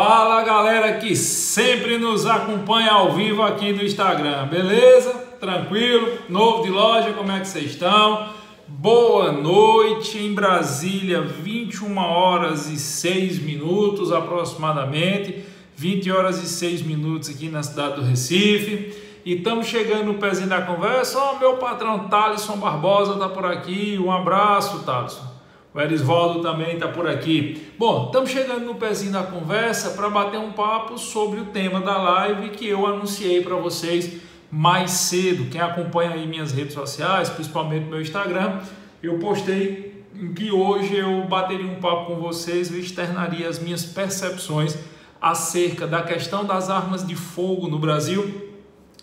Fala galera que sempre nos acompanha ao vivo aqui no Instagram, beleza? Tranquilo? Novo de loja, como é que vocês estão? Boa noite, em Brasília 21 horas e 6 minutos aproximadamente, 20 horas e 6 minutos aqui na cidade do Recife. E estamos chegando no pezinho da conversa. Ó, meu patrão Thalisson Barbosa tá por aqui, um abraço, Thalisson. O Erisvaldo também está por aqui. Bom, estamos chegando no pezinho da conversa para bater um papo sobre o tema da live que eu anunciei para vocês mais cedo. Quem acompanha aí minhas redes sociais, principalmente meu Instagram, eu postei que hoje eu bateria um papo com vocês e externaria as minhas percepções acerca da questão das armas de fogo no Brasil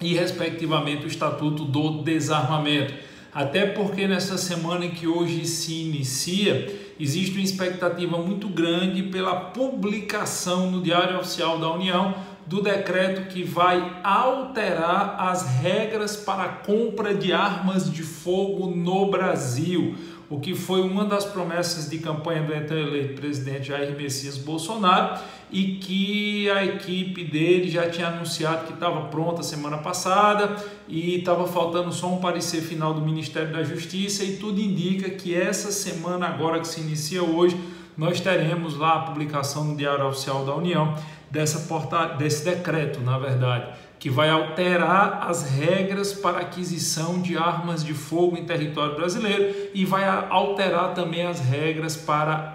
e, respectivamente, o Estatuto do Desarmamento. Até porque nessa semana em que hoje se inicia, existe uma expectativa muito grande pela publicação no Diário Oficial da União do decreto que vai alterar as regras para a compra de armas de fogo no Brasil, o que foi uma das promessas de campanha do então eleito presidente Jair Messias Bolsonaro e que a equipe dele já tinha anunciado que estava pronta semana passada e estava faltando só um parecer final do Ministério da Justiça, e tudo indica que essa semana agora que se inicia hoje, nós teremos lá a publicação no Diário Oficial da União desse decreto, na verdade, que vai alterar as regras para aquisição de armas de fogo em território brasileiro e vai alterar também as regras para a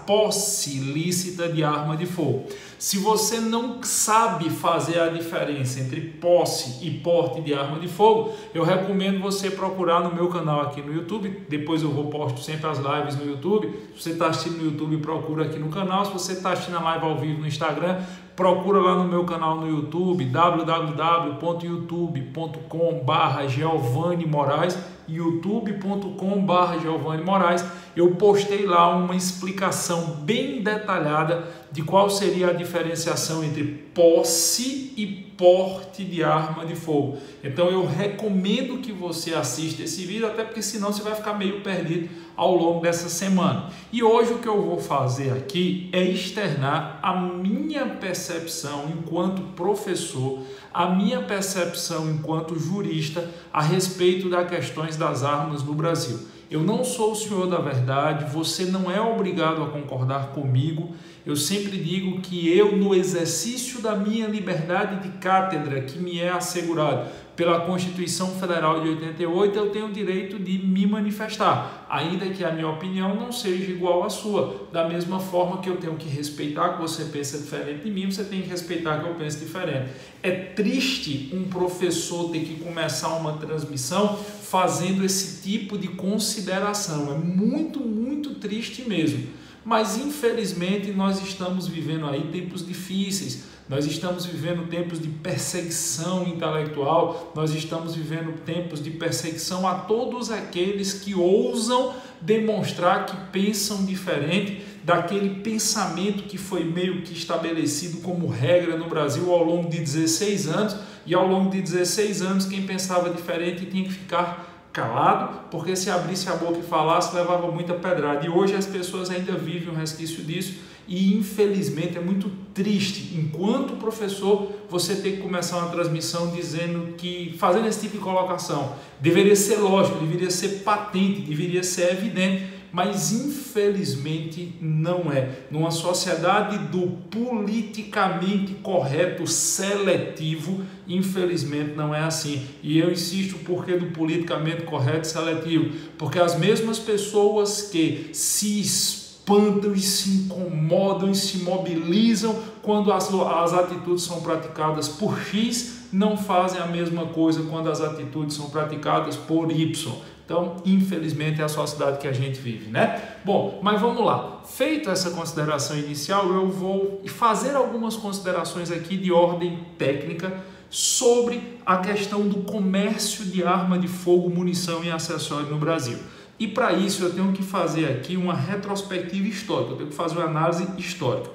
posse ilícita de arma de fogo. Se você não sabe fazer a diferença entre posse e porte de arma de fogo, eu recomendo você procurar no meu canal aqui no YouTube. Depois eu posto sempre as lives no YouTube. Se você está assistindo no YouTube, procura aqui no canal. Se você está assistindo a live ao vivo no Instagram, procura lá no meu canal no YouTube, www.youtube.com/Giovanni Moraes, youtube.com/Giovanni Moraes. Eu postei lá uma explicação bem detalhada de qual seria a diferenciação entre posse e porte de arma de fogo. Então eu recomendo que você assista esse vídeo, até porque senão você vai ficar meio perdido ao longo dessa semana. E hoje o que eu vou fazer aqui é externar a minha percepção enquanto professor, a minha percepção enquanto jurista a respeito das questões das armas no Brasil. Eu não sou o senhor da verdade, você não é obrigado a concordar comigo. Eu sempre digo que eu, no exercício da minha liberdade de cátedra, que me é assegurado pela Constituição Federal de 88, eu tenho o direito de me manifestar, ainda que a minha opinião não seja igual à sua. Da mesma forma que eu tenho que respeitar que você pensa diferente de mim, você tem que respeitar que eu penso diferente. É triste um professor ter que começar uma transmissão fazendo esse tipo de consideração. É muito, muito triste mesmo. Mas infelizmente nós estamos vivendo aí tempos difíceis, nós estamos vivendo tempos de perseguição intelectual, nós estamos vivendo tempos de perseguição a todos aqueles que ousam demonstrar que pensam diferente daquele pensamento que foi meio que estabelecido como regra no Brasil ao longo de 16 anos, e ao longo de 16 anos quem pensava diferente tinha que ficar calado, porque se abrisse a boca e falasse, levava muita pedrada. E hoje as pessoas ainda vivem um resquício disso e, infelizmente, é muito triste. Enquanto professor, você tem que começar uma transmissão dizendo que, fazendo esse tipo de colocação, deveria ser lógico, deveria ser patente, deveria ser evidente, mas infelizmente não é. Numa sociedade do politicamente correto seletivo, infelizmente não é assim. E eu insisto o porquê do politicamente correto seletivo, porque as mesmas pessoas que se espantam e se incomodam e se mobilizam quando as atitudes são praticadas por X, não fazem a mesma coisa quando as atitudes são praticadas por Y. Então, infelizmente, é a sociedade que a gente vive, né? Bom, mas vamos lá. Feita essa consideração inicial, eu vou fazer algumas considerações aqui de ordem técnica sobre a questão do comércio de arma de fogo, munição e acessório no Brasil. E para isso eu tenho que fazer aqui uma retrospectiva histórica, eu tenho que fazer uma análise histórica.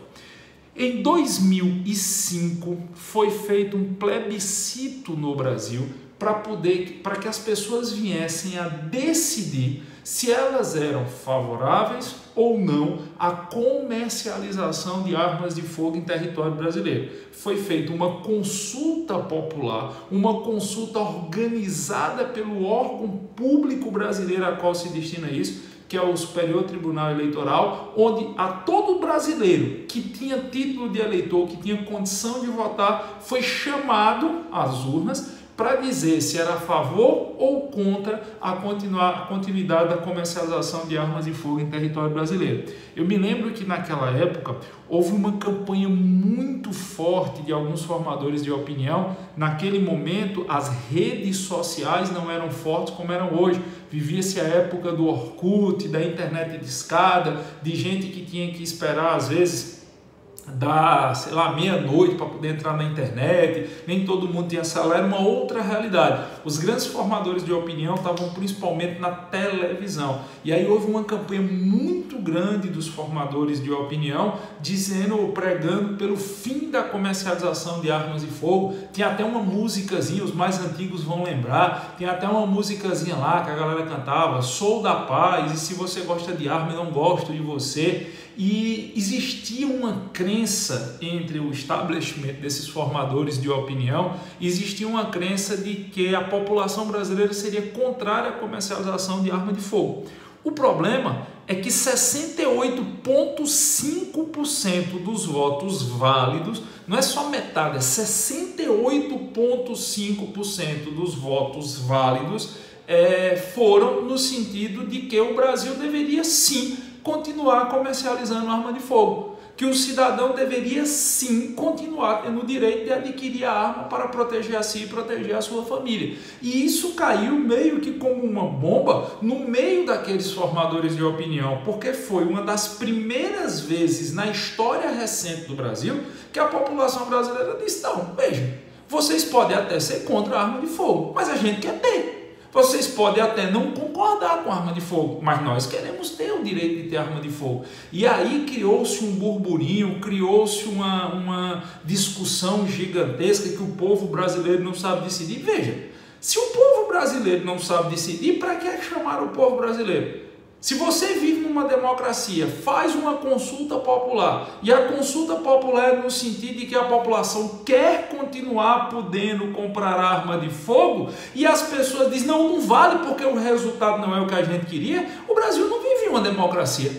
Em 2005 foi feito um plebiscito no Brasil para que as pessoas viessem a decidir se elas eram favoráveis ou não à comercialização de armas de fogo em território brasileiro. Foi feita uma consulta popular, uma consulta organizada pelo órgão público brasileiro a qual se destina isso, que é o Superior Tribunal Eleitoral, onde a todo brasileiro que tinha título de eleitor, que tinha condição de votar, foi chamado às urnas para dizer se era a favor ou contra a continuidade da comercialização de armas de fogo em território brasileiro. Eu me lembro que naquela época houve uma campanha muito forte de alguns formadores de opinião. Naquele momento as redes sociais não eram fortes como eram hoje. Vivia-se a época do Orkut, da internet de escada, de gente que tinha que esperar às vezes da, sei lá, meia-noite para poder entrar na internet, nem todo mundo tinha celular, era uma outra realidade. Os grandes formadores de opinião estavam principalmente na televisão, e aí houve uma campanha muito grande dos formadores de opinião, dizendo, pregando pelo fim da comercialização de armas de fogo. Tinha até uma musicazinha, os mais antigos vão lembrar, tinha até uma musicazinha lá que a galera cantava, sou da paz, e se você gosta de arma eu não gosto de você. E existia uma crença entre o establishment desses formadores de opinião, existia uma crença de que a população brasileira seria contrária à comercialização de arma de fogo. O problema é que 68,5% dos votos válidos, não é só metade, é 68,5% dos votos válidos foram no sentido de que o Brasil deveria sim continuar comercializando arma de fogo, que o cidadão deveria sim continuar tendo o direito de adquirir a arma para proteger a si e proteger a sua família. E isso caiu meio que como uma bomba no meio daqueles formadores de opinião, porque foi uma das primeiras vezes na história recente do Brasil que a população brasileira disse, não, veja, vocês podem até ser contra a arma de fogo, mas a gente quer ter. Vocês podem até não concordar com arma de fogo, mas nós queremos ter o direito de ter arma de fogo. E aí criou-se um burburinho, criou-se uma discussão gigantesca que o povo brasileiro não sabe decidir. Veja, se o povo brasileiro não sabe decidir, para que chamar o povo brasileiro? Se você vive numa democracia, faz uma consulta popular, e a consulta popular é no sentido de que a população quer continuar podendo comprar arma de fogo, e as pessoas dizem, não vale porque o resultado não é o que a gente queria, o Brasil não vivia uma democracia.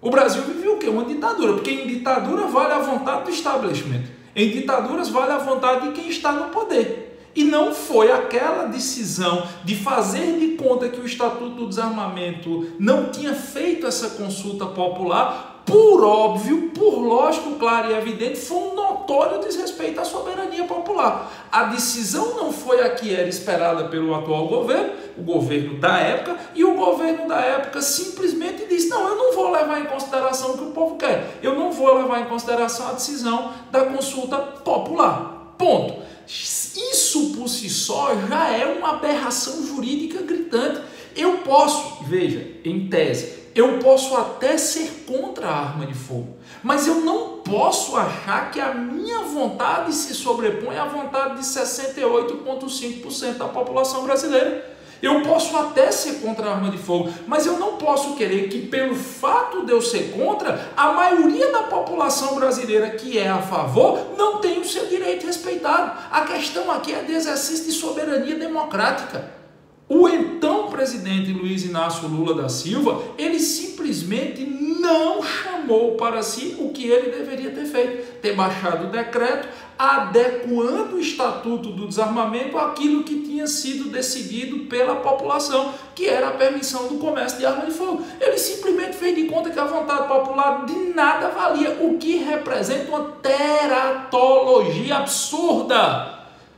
O Brasil vivia o quê? Uma ditadura, porque em ditadura vale a vontade do establishment, em ditaduras vale a vontade de quem está no poder. E não foi aquela decisão de fazer de conta que o Estatuto do Desarmamento não tinha feito essa consulta popular, por óbvio, por lógico, claro e evidente, foi um notório desrespeito à soberania popular. A decisão não foi a que era esperada pelo atual governo, o governo da época, e o governo da época simplesmente disse, não, eu não vou levar em consideração o que o povo quer, eu não vou levar em consideração a decisão da consulta popular. Ponto. Isso por si só já é uma aberração jurídica gritante. Eu posso, veja, em tese, eu posso até ser contra a arma de fogo, mas eu não posso achar que a minha vontade se sobrepõe à vontade de 68,5% da população brasileira. Eu posso até ser contra a arma de fogo, mas eu não posso querer que, pelo fato de eu ser contra, a maioria da população brasileira que é a favor não tenha o seu direito respeitado. A questão aqui é de exercício de soberania democrática. O então presidente Luiz Inácio Lula da Silva, ele simplesmente não chamou para si o que ele deveria ter feito, ter baixado o decreto, adequando o Estatuto do Desarmamento àquilo que tinha sido decidido pela população, que era a permissão do comércio de arma de fogo. Ele simplesmente fez de conta que a vontade popular de nada valia, o que representa uma teratologia absurda.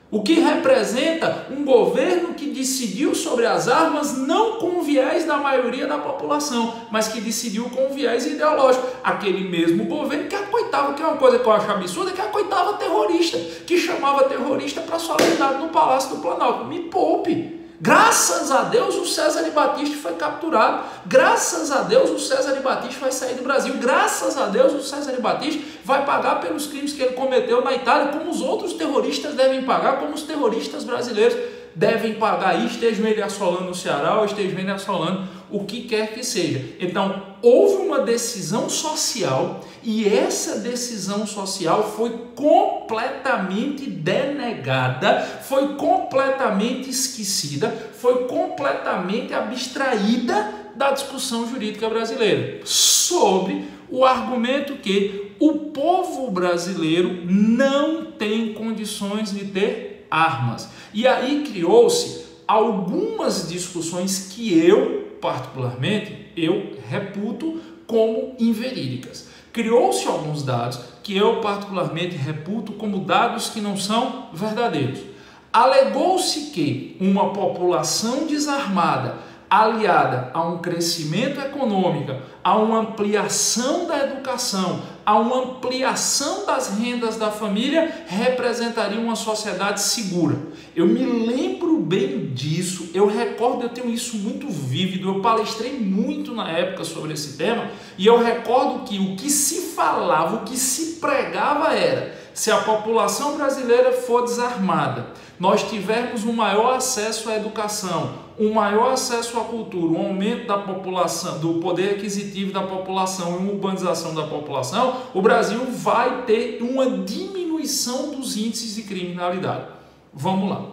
O que representa um governo que decidiu sobre as armas não com o viés da maioria da população, mas que decidiu com o viés ideológico. Aquele mesmo governo que acoitava, que é uma coisa que eu acho absurda, que acoitava terrorista, que chamava terrorista para solenidade no Palácio do Planalto. Me poupe! Graças a Deus o César de Battisti foi capturado, graças a Deus o César de Battisti vai sair do Brasil, graças a Deus o César de Battisti vai pagar pelos crimes que ele cometeu na Itália, como os outros terroristas devem pagar, como os terroristas brasileiros devem pagar, estejam eles assolando o Ceará ou estejam eles assolando o que quer que seja. Então, houve uma decisão social e essa decisão social foi completamente denegada, foi completamente esquecida, foi completamente abstraída da discussão jurídica brasileira, sobre o argumento que o povo brasileiro não tem condições de ter armas. E aí criou-se algumas discussões que eu, particularmente, eu reputo como inverídicas. Criou-se alguns dados que eu, particularmente, reputo como dados que não são verdadeiros. Alegou-se que uma população desarmada, aliada a um crescimento econômico, a uma ampliação da educação, a uma ampliação das rendas da família, representaria uma sociedade segura. Eu me lembro bem disso, eu recordo, eu tenho isso muito vívido, eu palestrei muito na época sobre esse tema, e eu recordo que o que se falava, o que se pregava era: se a população brasileira for desarmada, nós tivermos um maior acesso à educação, um maior acesso à cultura, um aumento da população, do poder aquisitivo da população e uma urbanização da população, o Brasil vai ter uma diminuição dos índices de criminalidade. Vamos lá.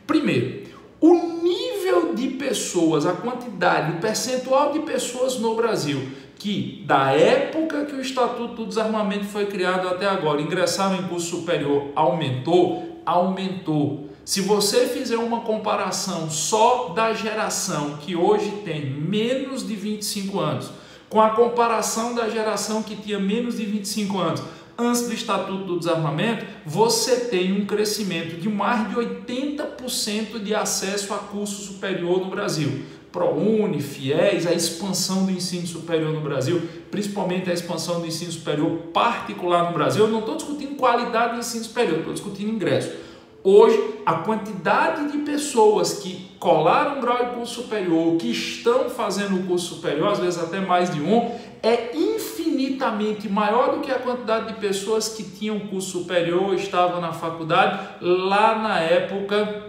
Primeiro, o nível de pessoas, a quantidade, o percentual de pessoas no Brasil que, da época que o Estatuto do Desarmamento foi criado até agora, ingressaram em curso superior, aumentou. Se você fizer uma comparação só da geração que hoje tem menos de 25 anos, com a comparação da geração que tinha menos de 25 anos antes do Estatuto do Desarmamento, você tem um crescimento de mais de 80% de acesso a curso superior no Brasil. ProUni, FIES, a expansão do ensino superior no Brasil, principalmente a expansão do ensino superior particular no Brasil. Eu não estou discutindo qualidade do ensino superior, estou discutindo ingresso. Hoje, a quantidade de pessoas que colaram grau de curso superior, que estão fazendo o curso superior, às vezes até mais de um, é infinitamente maior do que a quantidade de pessoas que tinham curso superior, estavam na faculdade, lá na época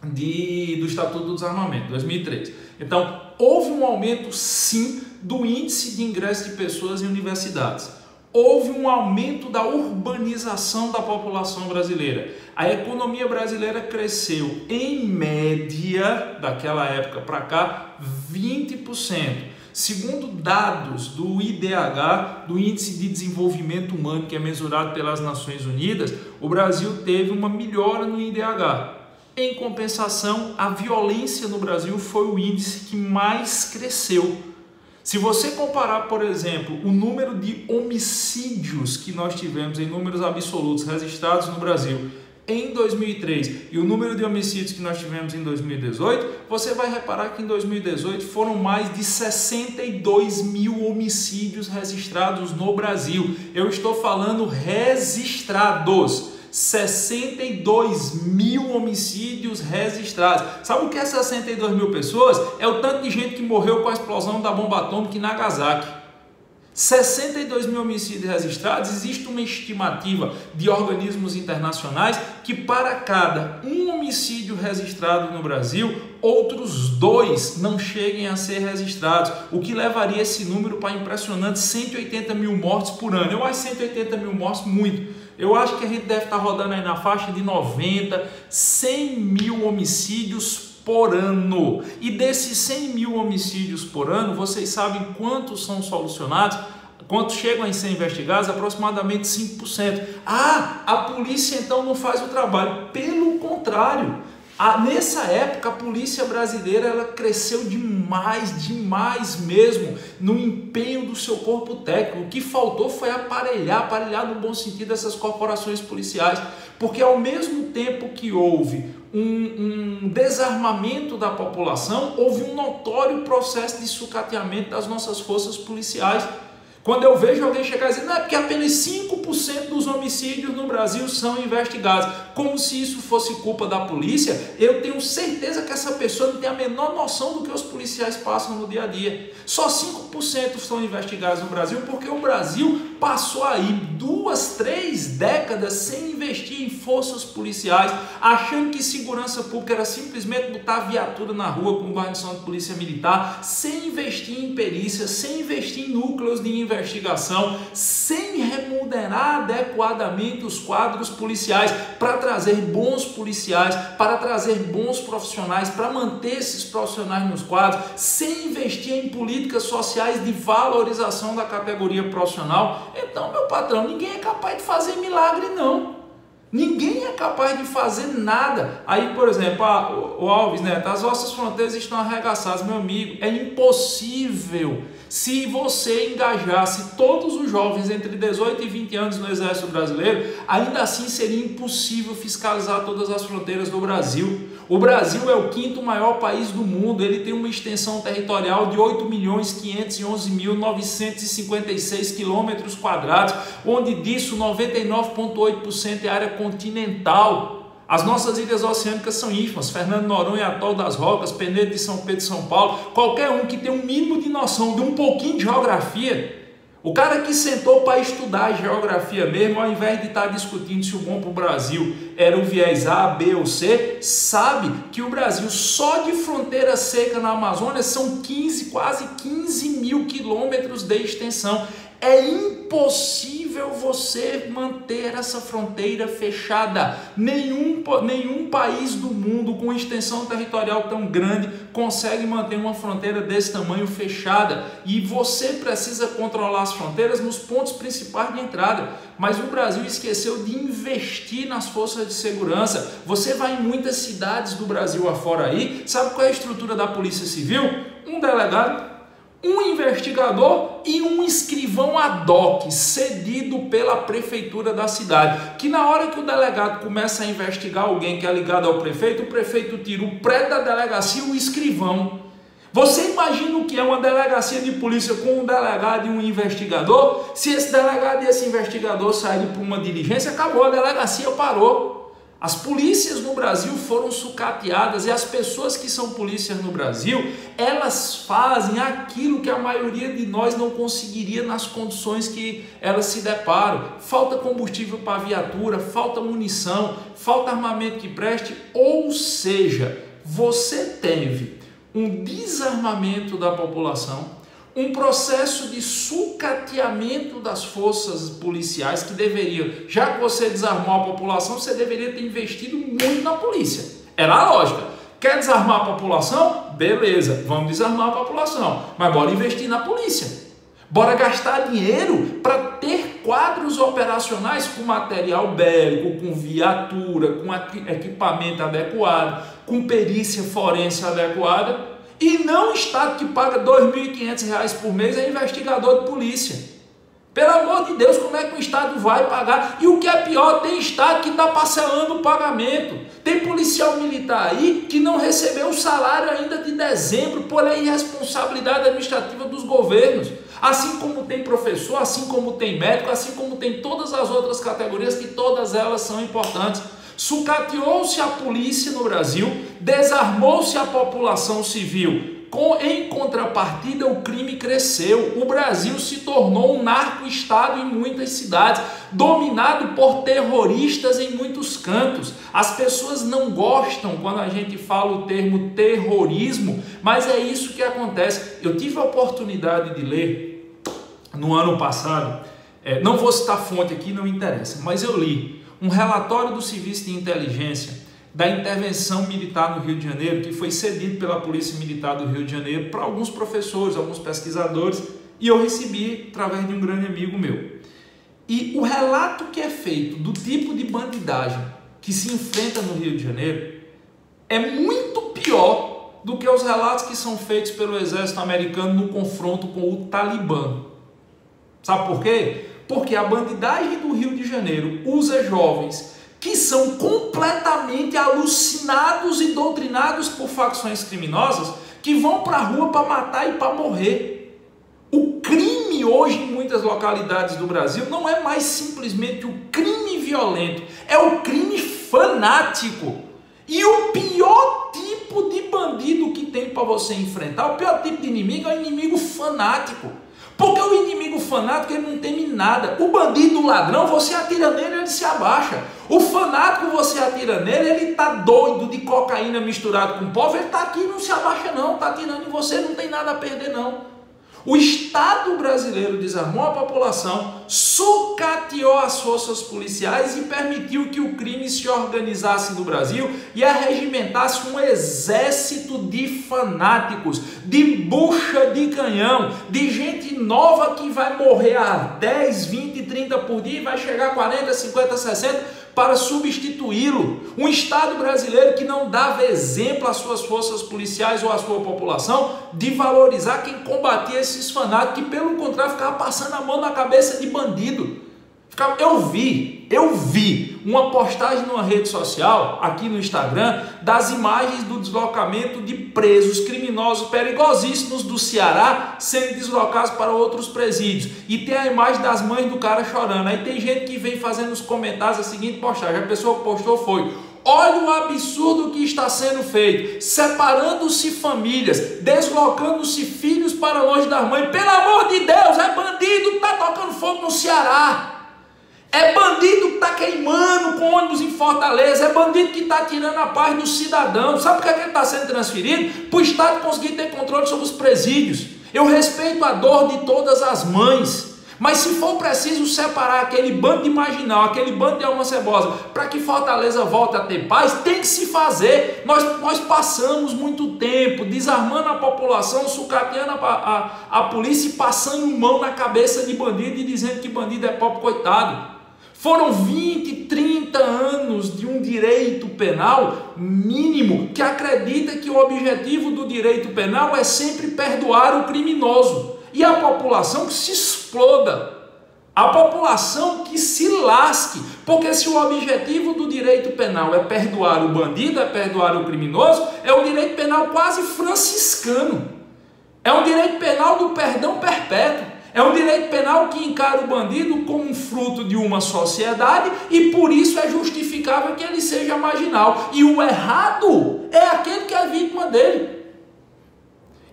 do Estatuto do Desarmamento, 2003. Então, houve um aumento, sim, do índice de ingresso de pessoas em universidades. Houve um aumento da urbanização da população brasileira. A economia brasileira cresceu, em média, daquela época para cá, 20%. Segundo dados do IDH, do Índice de Desenvolvimento Humano, que é mesurado pelas Nações Unidas, o Brasil teve uma melhora no IDH. Em compensação, a violência no Brasil foi o índice que mais cresceu. Se você comparar, por exemplo, o número de homicídios que nós tivemos em números absolutos registrados no Brasil em 2003 e o número de homicídios que nós tivemos em 2018, você vai reparar que em 2018 foram mais de 62 mil homicídios registrados no Brasil. Eu estou falando registrados. 62 mil homicídios registrados. Sabe o que é 62 mil pessoas? É o tanto de gente que morreu com a explosão da bomba atômica em Nagasaki. 62 mil homicídios registrados. Existe uma estimativa de organismos internacionais que para cada um homicídio registrado no Brasil, outros 2 não cheguem a ser registrados, o que levaria esse número para impressionantes 180 mil mortes por ano. Eu acho 180 mil mortes muito. Eu acho que a gente deve estar rodando aí na faixa de 90, 100 mil homicídios por ano. E desses 100 mil homicídios por ano, vocês sabem quantos são solucionados? Quantos chegam a ser investigados? Aproximadamente 5%. Ah, a polícia então não faz o trabalho. Pelo contrário. Nessa época, a polícia brasileira ela cresceu demais mesmo no empenho do seu corpo técnico. O que faltou foi aparelhar no bom sentido essas corporações policiais, porque ao mesmo tempo que houve um desarmamento da população, houve um notório processo de sucateamento das nossas forças policiais. Quando eu vejo alguém chegar e dizer, não, é porque apenas 5% dos homicídios no Brasil são investigados, como se isso fosse culpa da polícia, eu tenho certeza que essa pessoa não tem a menor noção do que os policiais passam no dia a dia. Só 5% são investigados no Brasil, porque o Brasil passou aí 2, 3 décadas sem investir em forças policiais, achando que segurança pública era simplesmente botar viatura na rua com guarnição de polícia militar, sem investir em perícia, sem investir em núcleos de investigação, sem remunerar adequadamente os quadros policiais para trazer bons policiais, para trazer bons profissionais, para manter esses profissionais nos quadros, sem investir em políticas sociais de valorização da categoria profissional. Então, meu patrão, ninguém é capaz de fazer milagre, não. Ninguém é capaz de fazer nada. Aí, por exemplo, o Alves Neto, as vossas fronteiras estão arregaçadas, meu amigo. É impossível. Se você engajasse todos os jovens entre 18 e 20 anos no Exército Brasileiro, ainda assim seria impossível fiscalizar todas as fronteiras do Brasil. O Brasil é o 5º maior país do mundo, ele tem uma extensão territorial de 8.511.956 quilômetros quadrados, onde disso 99,8% é área continental. As nossas ilhas oceânicas são ínfimas, Fernando Noronha, Atol das Rocas, Penedo de São Pedro de São Paulo, qualquer um que tenha um mínimo de noção de um pouquinho de geografia, o cara que sentou para estudar geografia mesmo, ao invés de estar discutindo se o bom para o Brasil era o viés A, B ou C, sabe que o Brasil só de fronteira seca na Amazônia são quase 15 mil quilômetros de extensão. É impossível você manter essa fronteira fechada. Nenhum país do mundo com extensão territorial tão grande consegue manter uma fronteira desse tamanho fechada. E você precisa controlar as fronteiras nos pontos principais de entrada. Mas o Brasil esqueceu de investir nas forças de segurança. Você vai em muitas cidades do Brasil afora aí, sabe qual é a estrutura da Polícia Civil? Um delegado, um investigador e um escrivão ad hoc cedido pela prefeitura da cidade, que na hora que o delegado começa a investigar alguém que é ligado ao prefeito, o prefeito tira o pré da delegacia e o escrivão. Você imagina o que é uma delegacia de polícia com um delegado e um investigador? Se esse delegado e esse investigador saírem por uma diligência, acabou, a delegacia parou. As polícias no Brasil foram sucateadas e as pessoas que são polícias no Brasil, elas fazem aquilo que a maioria de nós não conseguiria nas condições que elas se deparam. Falta combustível para a viatura, falta munição, falta armamento que preste, ou seja, você teve um desarmamento da população, um processo de sucateamento das forças policiais que deveriam, já que você desarmou a população, você deveria ter investido muito na polícia. Era a lógica. Quer desarmar a população? Beleza, vamos desarmar a população, mas bora investir na polícia. Bora gastar dinheiro para ter quadros operacionais com material bélico, com viatura, com equipamento adequado, com perícia forense adequada. E não o Estado que paga R$ 2.500 por mês é investigador de polícia. Pelo amor de Deus, como é que o Estado vai pagar? E o que é pior, tem Estado que está parcelando o pagamento. Tem policial militar aí que não recebeu o salário ainda de dezembro por irresponsabilidade administrativa dos governos. Assim como tem professor, assim como tem médico, assim como tem todas as outras categorias, que todas elas são importantes. Sucateou-se a polícia no Brasil, desarmou-se a população civil. Em contrapartida, o crime cresceu. O Brasil se tornou um narco-estado em muitas cidades, dominado por terroristas em muitos cantos. As pessoas não gostam quando a gente fala o termo terrorismo, mas é isso que acontece. Eu tive a oportunidade de ler no ano passado, não vou citar fonte aqui, não interessa, mas eu li um relatório do Serviço de Inteligência da intervenção militar no Rio de Janeiro, que foi cedido pela Polícia Militar do Rio de Janeiro para alguns professores, alguns pesquisadores, e eu recebi através de um grande amigo meu. E o relato que é feito do tipo de bandidagem que se enfrenta no Rio de Janeiro é muito pior do que os relatos que são feitos pelo exército americano no confronto com o Talibã. Sabe por quê? Porque a bandidagem do Rio de Janeiro usa jovens que são completamente alucinados e doutrinados por facções criminosas que vão para a rua para matar e para morrer. O crime crime hoje em muitas localidades do Brasil não é mais simplesmente o crime violento, é o crime fanático. E o pior tipo de bandido que tem para você enfrentar, o pior tipo de inimigo é o inimigo fanático. Porque o inimigo fanático, ele não teme nada. O bandido, o ladrão, você atira nele, ele se abaixa. O fanático, você atira nele, ele tá doido de cocaína misturado com pó, ele tá aqui e não se abaixa não, tá atirando em você, não tem nada a perder não. O Estado brasileiro desarmou a população, sucateou as forças policiais e permitiu que o crime se organizasse no Brasil e arregimentasse um exército de fanáticos, de bucha de canhão, de gente nova que vai morrer a 10, 20, 30 por dia e vai chegar a 40, 50, 60 para substituí-lo. Um Estado brasileiro que não dava exemplo às suas forças policiais ou à sua população de valorizar quem combatia esses fanáticos, que pelo contrário ficava passando a mão na cabeça de bandido. Eu vi uma postagem numa rede social, aqui no Instagram, das imagens do deslocamento de presos criminosos perigosíssimos do Ceará sendo deslocados para outros presídios. E tem a imagem das mães do cara chorando. Aí tem gente que vem fazendo nos comentários a seguinte postagem. A pessoa que postou foi: olha o absurdo que está sendo feito, separando-se famílias, deslocando-se filhos para longe das mães. Pelo amor de Deus, é bandido que está tocando fogo no Ceará. É bandido que está queimando com ônibus em Fortaleza. É bandido que está tirando a paz do cidadão. Sabe por que ele está sendo transferido? Para o Estado conseguir ter controle sobre os presídios. Eu respeito a dor de todas as mães. Mas se for preciso separar aquele bando de marginal, aquele bando de alma cebosa, para que Fortaleza volte a ter paz, tem que se fazer. Nós passamos muito tempo desarmando a população, sucateando a polícia e passando mão na cabeça de bandido e dizendo que bandido é pobre coitado. Foram 20, 30 anos de um direito penal mínimo que acredita que o objetivo do direito penal é sempre perdoar o criminoso. E a população que se exploda, a população que se lasque, porque se o objetivo do direito penal é perdoar o bandido, é perdoar o criminoso, é um direito penal quase franciscano, é um direito penal do perdão perpétuo, é um direito penal que encara o bandido como um fruto de uma sociedade e por isso é justificável que ele seja marginal, e o errado é aquele que é vítima dele.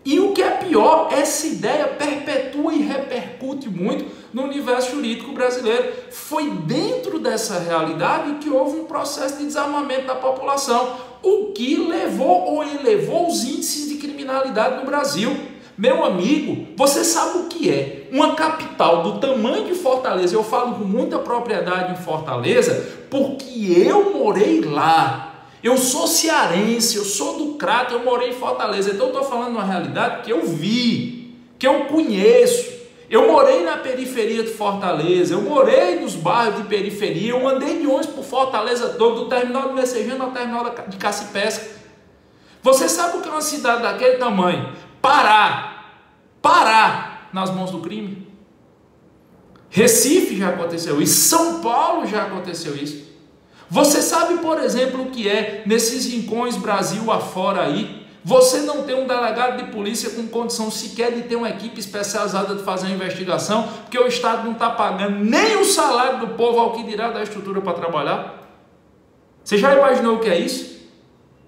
E o que é pior, essa ideia perpetua e repercute muito no universo jurídico brasileiro. Foi dentro dessa realidade que houve um processo de desarmamento da população, o que levou ou elevou os índices de criminalidade no Brasil. Meu amigo, você sabe o que é uma capital do tamanho de Fortaleza? Eu falo com muita propriedade em Fortaleza, porque eu morei lá. Eu sou cearense, eu sou do Crato, eu morei em Fortaleza. Então eu estou falando de uma realidade que eu vi, que eu conheço. Eu morei na periferia de Fortaleza, eu morei nos bairros de periferia, eu andei de ônibus por Fortaleza todo, do terminal de Messejana ao terminal de Cacipesca. Você sabe o que é uma cidade daquele tamanho? Parar nas mãos do crime? Recife já aconteceu isso, São Paulo já aconteceu isso. Você sabe, por exemplo, o que é nesses rincões Brasil afora aí? Você não tem um delegado de polícia com condição sequer de ter uma equipe especializada de fazer uma investigação, porque o Estado não está pagando nem o salário do povo, ao que dirá da estrutura para trabalhar? Você já imaginou o que é isso?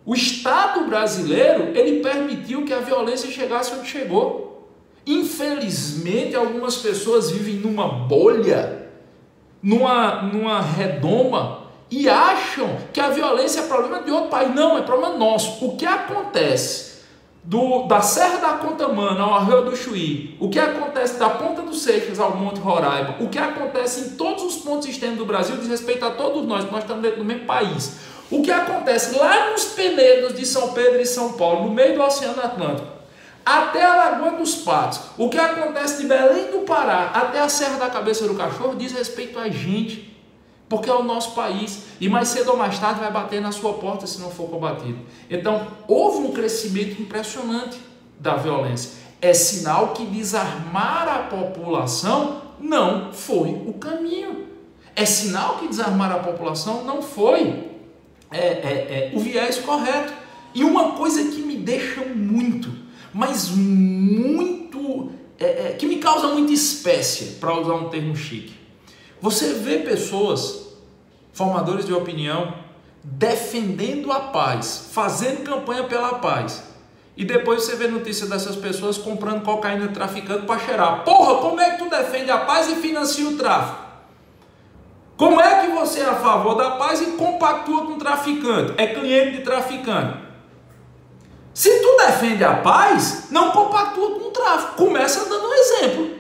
O Estado brasileiro, ele permitiu que a violência chegasse onde chegou. Infelizmente, algumas pessoas vivem numa bolha, numa redoma, e acham que a violência é problema de outro país. Não, é problema nosso. O que acontece da Serra da Contamana ao Arroio do Chuí, o que acontece da Ponta dos Seixas ao Monte Roraima, o que acontece em todos os pontos externos do Brasil diz respeito a todos nós, que nós estamos dentro do mesmo país. O que acontece lá nos penedos de São Pedro e São Paulo, no meio do Oceano Atlântico, até a Lagoa dos Patos, o que acontece de Belém do Pará até a Serra da Cabeça do Cachorro diz respeito a gente. Porque é o nosso país, e mais cedo ou mais tarde vai bater na sua porta se não for combatido. Então, houve um crescimento impressionante da violência. É sinal que desarmar a população não foi o caminho. É sinal que desarmar a população não foi o viés correto. E uma coisa que me deixa muito, mas muito que me causa muita espécie, para usar um termo chique. Você vê pessoas, formadores de opinião, defendendo a paz, fazendo campanha pela paz, e depois você vê notícia dessas pessoas comprando cocaína, traficando para cheirar. Porra, como é que tu defende a paz e financia o tráfico? Como é que você é a favor da paz e compactua com traficante? É cliente de traficante. Se tu defende a paz, não compactua com o tráfico. Começa dando um exemplo.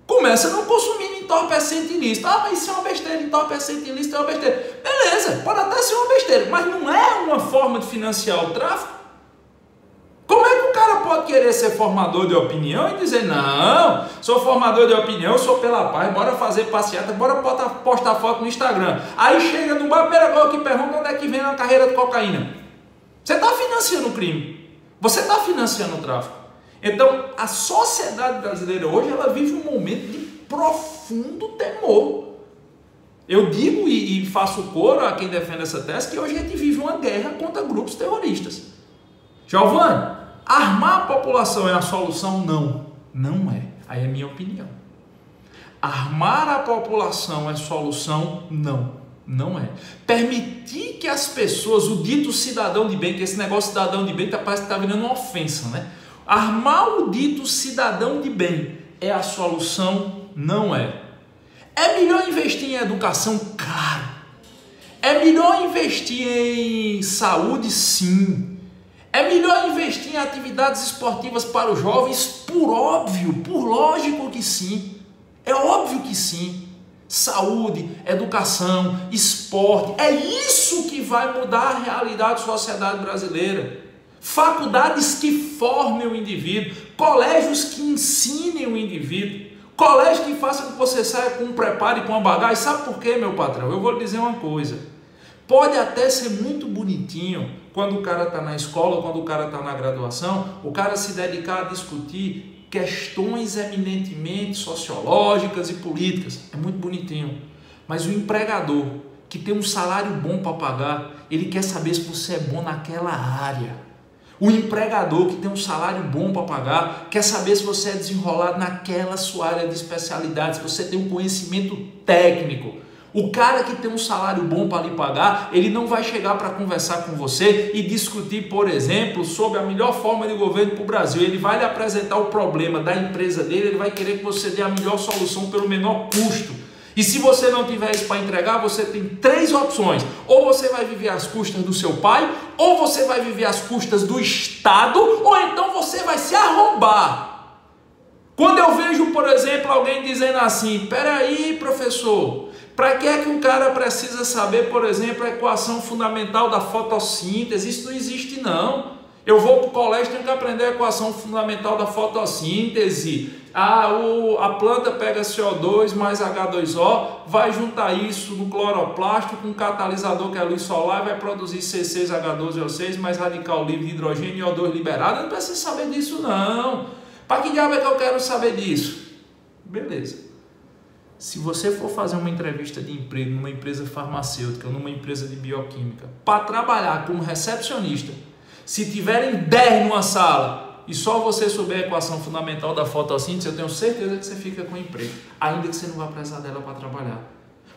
Começa não consumindo entorpecente ilícito. Ah, mas isso é uma besteira, entorpecente ilícito é uma besteira. Beleza, pode até ser uma besteira, mas não é uma forma de financiar o tráfico. Como é que o cara pode querer ser formador de opinião e dizer, não, sou formador de opinião, sou pela paz, bora fazer passeata, bora postar foto no Instagram. Aí chega no bar, primeira coisa que pergunta onde é que vem a carreira de cocaína. Você está financiando o crime. Você está financiando o tráfico. Então, a sociedade brasileira hoje, ela vive um momento de profundo temor. Eu digo e faço coro a quem defende essa tese que hoje a gente vive uma guerra contra grupos terroristas. Giovanni, armar a população é a solução? Não, não é. Aí é minha opinião. Armar a população é solução? Não. Não é. Permitir que as pessoas, o dito cidadão de bem, que esse negócio cidadão de bem parece que está virando uma ofensa, né? Armar o dito cidadão de bem é a solução? Não é. É melhor investir em educação? Claro. É melhor investir em saúde? Sim. É melhor investir em atividades esportivas para os jovens? Por óbvio, por lógico que sim. É óbvio que sim. Saúde, educação, esporte, é isso que vai mudar a realidade da sociedade brasileira. Faculdades que formem o indivíduo, colégios que ensinem o indivíduo, colégios que façam com que você saia com um preparo e com uma bagagem. Sabe por quê, meu patrão? Eu vou lhe dizer uma coisa. Pode até ser muito bonitinho quando o cara está na escola, quando o cara está na graduação, o cara se dedicar a discutir questões eminentemente sociológicas e políticas. É muito bonitinho. Mas o empregador que tem um salário bom para pagar, ele quer saber se você é bom naquela área. O empregador que tem um salário bom para pagar, quer saber se você é desenrolado naquela sua área de especialidade, se você tem um conhecimento técnico. O cara que tem um salário bom para lhe pagar, ele não vai chegar para conversar com você e discutir, por exemplo, sobre a melhor forma de governo para o Brasil. Ele vai lhe apresentar o problema da empresa dele, ele vai querer que você dê a melhor solução pelo menor custo. E se você não tiver isso para entregar, você tem três opções. Ou você vai viver às custas do seu pai, ou você vai viver às custas do Estado, ou então você vai se arrombar. Quando eu vejo, por exemplo, alguém dizendo assim, peraí, professor, para que é que um cara precisa saber, por exemplo, a equação fundamental da fotossíntese? Isso não existe, não. Eu vou para o colégio, tenho que aprender a equação fundamental da fotossíntese. A planta pega CO2 mais H2O, vai juntar isso no cloroplasto com um catalisador que é a luz solar, vai produzir C6H12O6 mais radical livre de hidrogênio e O2 liberado. Eu não preciso saber disso, não. Para que diabo é que eu quero saber disso? Beleza. Se você for fazer uma entrevista de emprego numa empresa farmacêutica ou numa empresa de bioquímica para trabalhar como recepcionista, se tiverem 10 numa sala e só você souber a equação fundamental da fotossíntese, eu tenho certeza que você fica com emprego, ainda que você não vá precisar dela para trabalhar.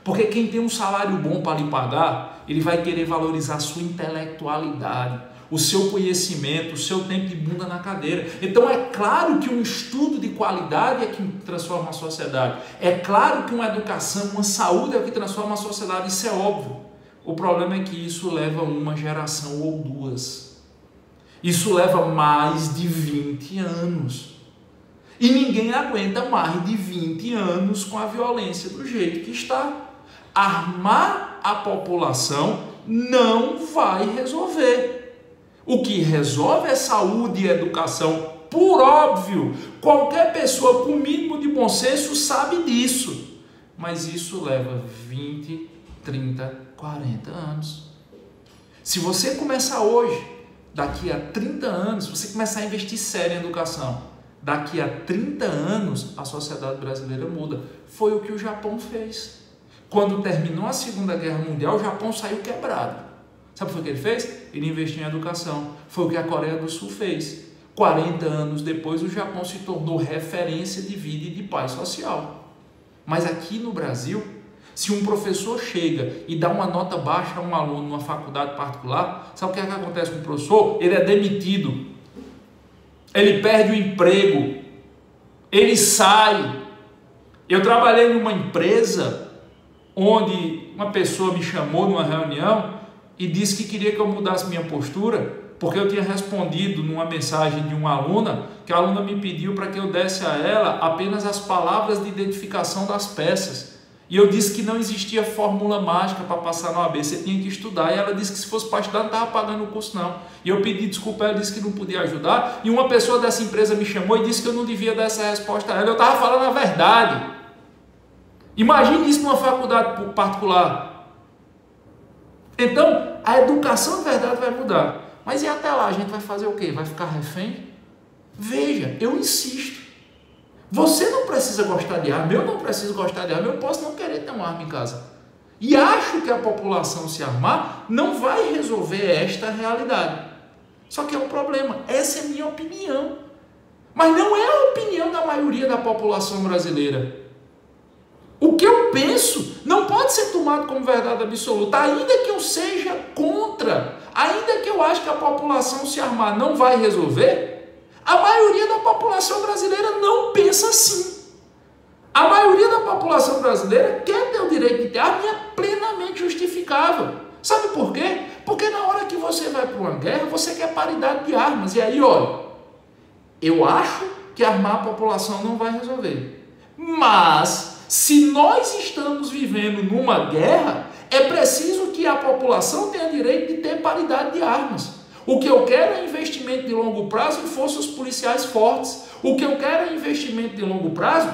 Porque quem tem um salário bom para lhe pagar, ele vai querer valorizar a sua intelectualidade, o seu conhecimento, o seu tempo de bunda na cadeira. Então é claro que um estudo de qualidade é que transforma a sociedade. É claro que uma educação, uma saúde é o que transforma a sociedade. Isso é óbvio. O problema é que isso leva uma geração ou duas. Isso leva mais de 20 anos. E ninguém aguenta mais de 20 anos com a violência do jeito que está. Armar a população não vai resolver. O que resolve é saúde e educação, por óbvio. Qualquer pessoa com o mínimo de bom senso sabe disso. Mas isso leva 20, 30, 40 anos. Se você começar hoje, daqui a 30 anos, você começar a investir sério em educação, daqui a 30 anos a sociedade brasileira muda. Foi o que o Japão fez. Quando terminou a Segunda Guerra Mundial, o Japão saiu quebrado. Sabe o que ele fez? Ele investiu em educação. Foi o que a Coreia do Sul fez. 40 anos depois, o Japão se tornou referência de vida e de paz social. Mas aqui no Brasil, se um professor chega e dá uma nota baixa a um aluno numa faculdade particular, sabe o que é que acontece com o professor? Ele é demitido, ele perde o emprego, ele sai. Eu trabalhei numa empresa onde uma pessoa me chamou numa reunião e disse que queria que eu mudasse minha postura, porque eu tinha respondido numa mensagem de uma aluna, que a aluna me pediu para que eu desse a ela apenas as palavras de identificação das peças. E eu disse que não existia fórmula mágica para passar na OAB, você tinha que estudar. E ela disse que se fosse para estudar não estava pagando o curso não. E eu pedi desculpa, ela disse que não podia ajudar. E uma pessoa dessa empresa me chamou e disse que eu não devia dar essa resposta a ela. Eu estava falando a verdade. Imagine isso numa faculdade particular. Então, a educação de verdade vai mudar. Mas e até lá, a gente vai fazer o quê? Vai ficar refém? Veja, eu insisto. Você não precisa gostar de arma, eu não preciso gostar de arma, eu posso não querer ter uma arma em casa. E acho que a população se armar não vai resolver esta realidade. Só que é um problema, essa é a minha opinião. Mas não é a opinião da maioria da população brasileira. O que eu penso não pode ser tomado como verdade absoluta, ainda que eu seja contra, ainda que eu ache que a população se armar não vai resolver. A maioria da população brasileira não pensa assim. A maioria da população brasileira quer ter o direito de ter arma e é plenamente justificável. Sabe por quê? Porque na hora que você vai para uma guerra, você quer paridade de armas. E aí, olha, eu acho que armar a população não vai resolver. Mas, se nós estamos vivendo numa guerra, é preciso que a população tenha direito de ter paridade de armas. O que eu quero é investimento de longo prazo em forças policiais fortes. O que eu quero é investimento de longo prazo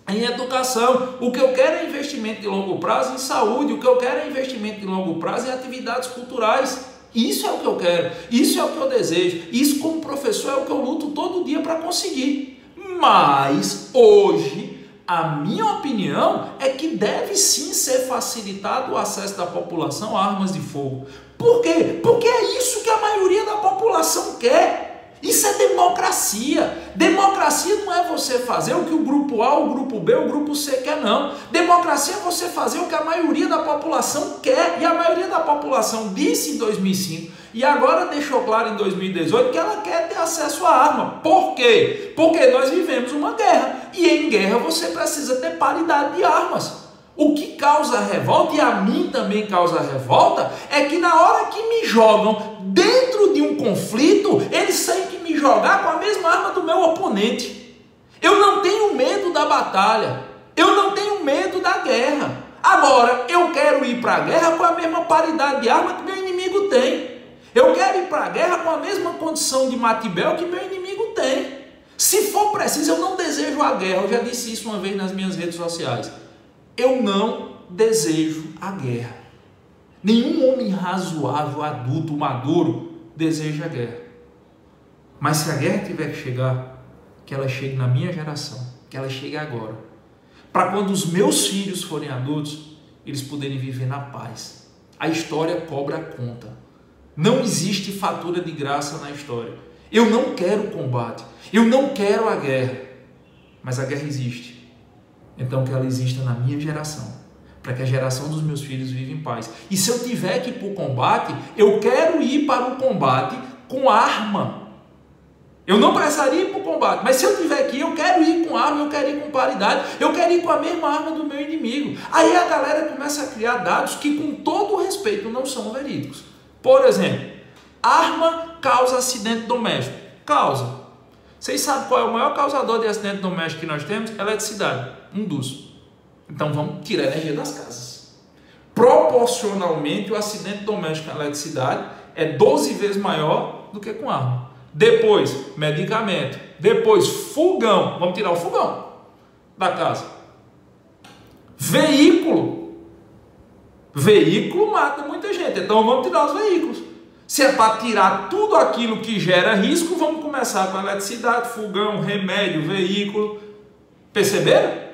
em educação. O que eu quero é investimento de longo prazo em saúde. O que eu quero é investimento de longo prazo em atividades culturais. Isso é o que eu quero. Isso é o que eu desejo. Isso, como professor, é o que eu luto todo dia para conseguir. Mas, hoje, a minha opinião é que deve sim ser facilitado o acesso da população a armas de fogo. Por quê? Porque é isso que a maioria da população quer. Isso é democracia. Democracia não é você fazer o que o grupo A, o grupo B, o grupo C quer, não. Democracia é você fazer o que a maioria da população quer. E a maioria da população disse em 2005 e agora deixou claro em 2018 que ela quer ter acesso à arma. Por quê? Porque nós vivemos uma guerra. E em guerra você precisa ter paridade de armas. O que causa revolta, e a mim também causa revolta, é que na hora que me jogam dentro de um conflito, eles têm que me jogar com a mesma arma do meu oponente. Eu não tenho medo da batalha, eu não tenho medo da guerra. Agora, eu quero ir para a guerra com a mesma paridade de arma que meu inimigo tem. Eu quero ir para a guerra com a mesma condição de Matibel que meu inimigo tem. Se for preciso, eu não desejo a guerra, eu já disse isso uma vez nas minhas redes sociais. Eu não desejo a guerra. Nenhum homem razoável, adulto, maduro, deseja a guerra. Mas se a guerra tiver que chegar, que ela chegue na minha geração, que ela chegue agora. Para quando os meus filhos forem adultos, eles poderem viver na paz. A história cobra a conta. Não existe fatura de graça na história. Eu não quero combate. Eu não quero a guerra. Mas a guerra existe. Então que ela exista na minha geração, para que a geração dos meus filhos viva em paz. E se eu tiver que ir para o combate, eu quero ir para o combate com arma. Eu não precisaria ir para o combate, mas se eu tiver que ir, eu quero ir com arma, eu quero ir com paridade, eu quero ir com a mesma arma do meu inimigo. Aí a galera começa a criar dados que, com todo o respeito, não são verídicos. Por exemplo, arma causa acidente doméstico. Causa. Vocês sabem qual é o maior causador de acidente doméstico que nós temos? Eletricidade. Um dos. Então vamos tirar a energia das casas. Proporcionalmente, o acidente doméstico com eletricidade é 12 vezes maior do que com arma. Depois, medicamento. Depois, fogão. Vamos tirar o fogão da casa. Veículo. Veículo mata muita gente. Então vamos tirar os veículos. Se é para tirar tudo aquilo que gera risco, vamos começar com eletricidade, fogão, remédio, veículo. Perceberam?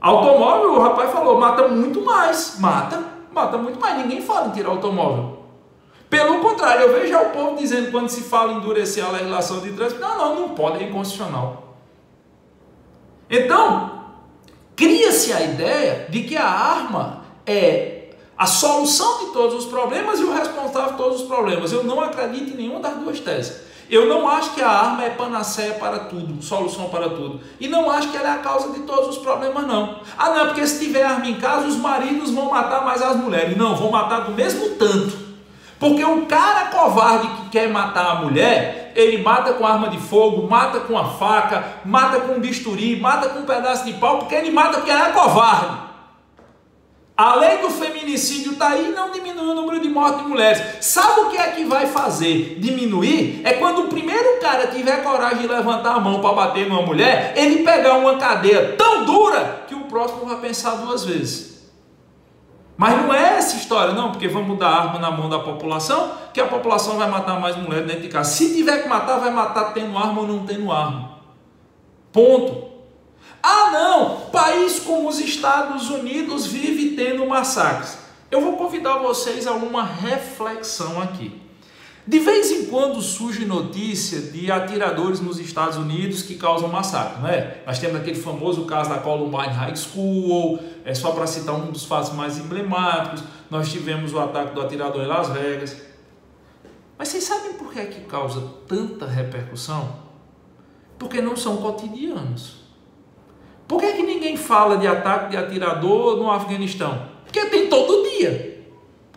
Automóvel, o rapaz falou, mata muito mais. Mata muito mais. Ninguém fala em tirar automóvel. Pelo contrário, eu vejo o povo dizendo, quando se fala em endurecer a legislação de trânsito, não pode, é inconstitucional. Então, cria-se a ideia de que a arma é a solução de todos os problemas e o responsável de todos os problemas. Eu não acredito em nenhuma das duas teses. Eu não acho que a arma é panaceia para tudo, solução para tudo. E não acho que ela é a causa de todos os problemas, não. Ah, não, porque se tiver arma em casa, os maridos vão matar mais as mulheres. Não, vão matar do mesmo tanto. Porque o cara covarde que quer matar a mulher, ele mata com arma de fogo, mata com a faca, mata com um bisturi, mata com um pedaço de pau, porque ele mata porque é covarde. A lei do feminicídio está aí e não diminui o número de mortes de mulheres. Sabe o que é que vai fazer diminuir? É quando o primeiro cara tiver coragem de levantar a mão para bater numa mulher, ele pegar uma cadeia tão dura que o próximo vai pensar duas vezes. Mas não é essa história, não, porque vamos dar arma na mão da população, que a população vai matar mais mulheres dentro de casa. Se tiver que matar, vai matar tendo arma ou não tendo arma. Ponto. Ah, não! País como os Estados Unidos vive tendo massacres. Eu vou convidar vocês a uma reflexão aqui. De vez em quando surge notícia de atiradores nos Estados Unidos que causam massacre, não é? Nós temos aquele famoso caso da Columbine High School, só para citar um dos fatos mais emblemáticos. Nós tivemos o ataque do atirador em Las Vegas. Mas vocês sabem por que é que causa tanta repercussão? Porque não são cotidianos. Por que é que ninguém fala de ataque de atirador no Afeganistão? Porque tem todo dia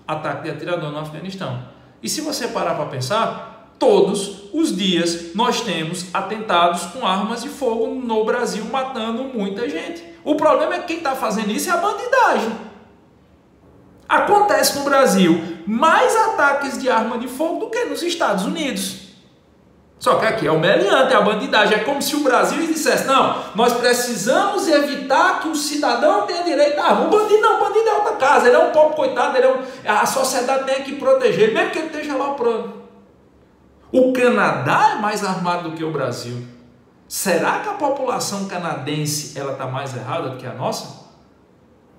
ataque de atirador no Afeganistão. E se você parar para pensar, todos os dias nós temos atentados com armas de fogo no Brasil, matando muita gente. O problema é que quem está fazendo isso é a bandidagem. Acontece no Brasil mais ataques de arma de fogo do que nos Estados Unidos. Só que aqui é o meliante, é a bandidagem. É como se o Brasil dissesse, não, nós precisamos evitar que o cidadão tenha direito à arma. O bandido não, o bandido é outra casa, ele é um pobre coitado, a sociedade tem que proteger ele, mesmo que ele esteja lá oprando. O Canadá é mais armado do que o Brasil. Será que a população canadense ela está mais errada do que a nossa?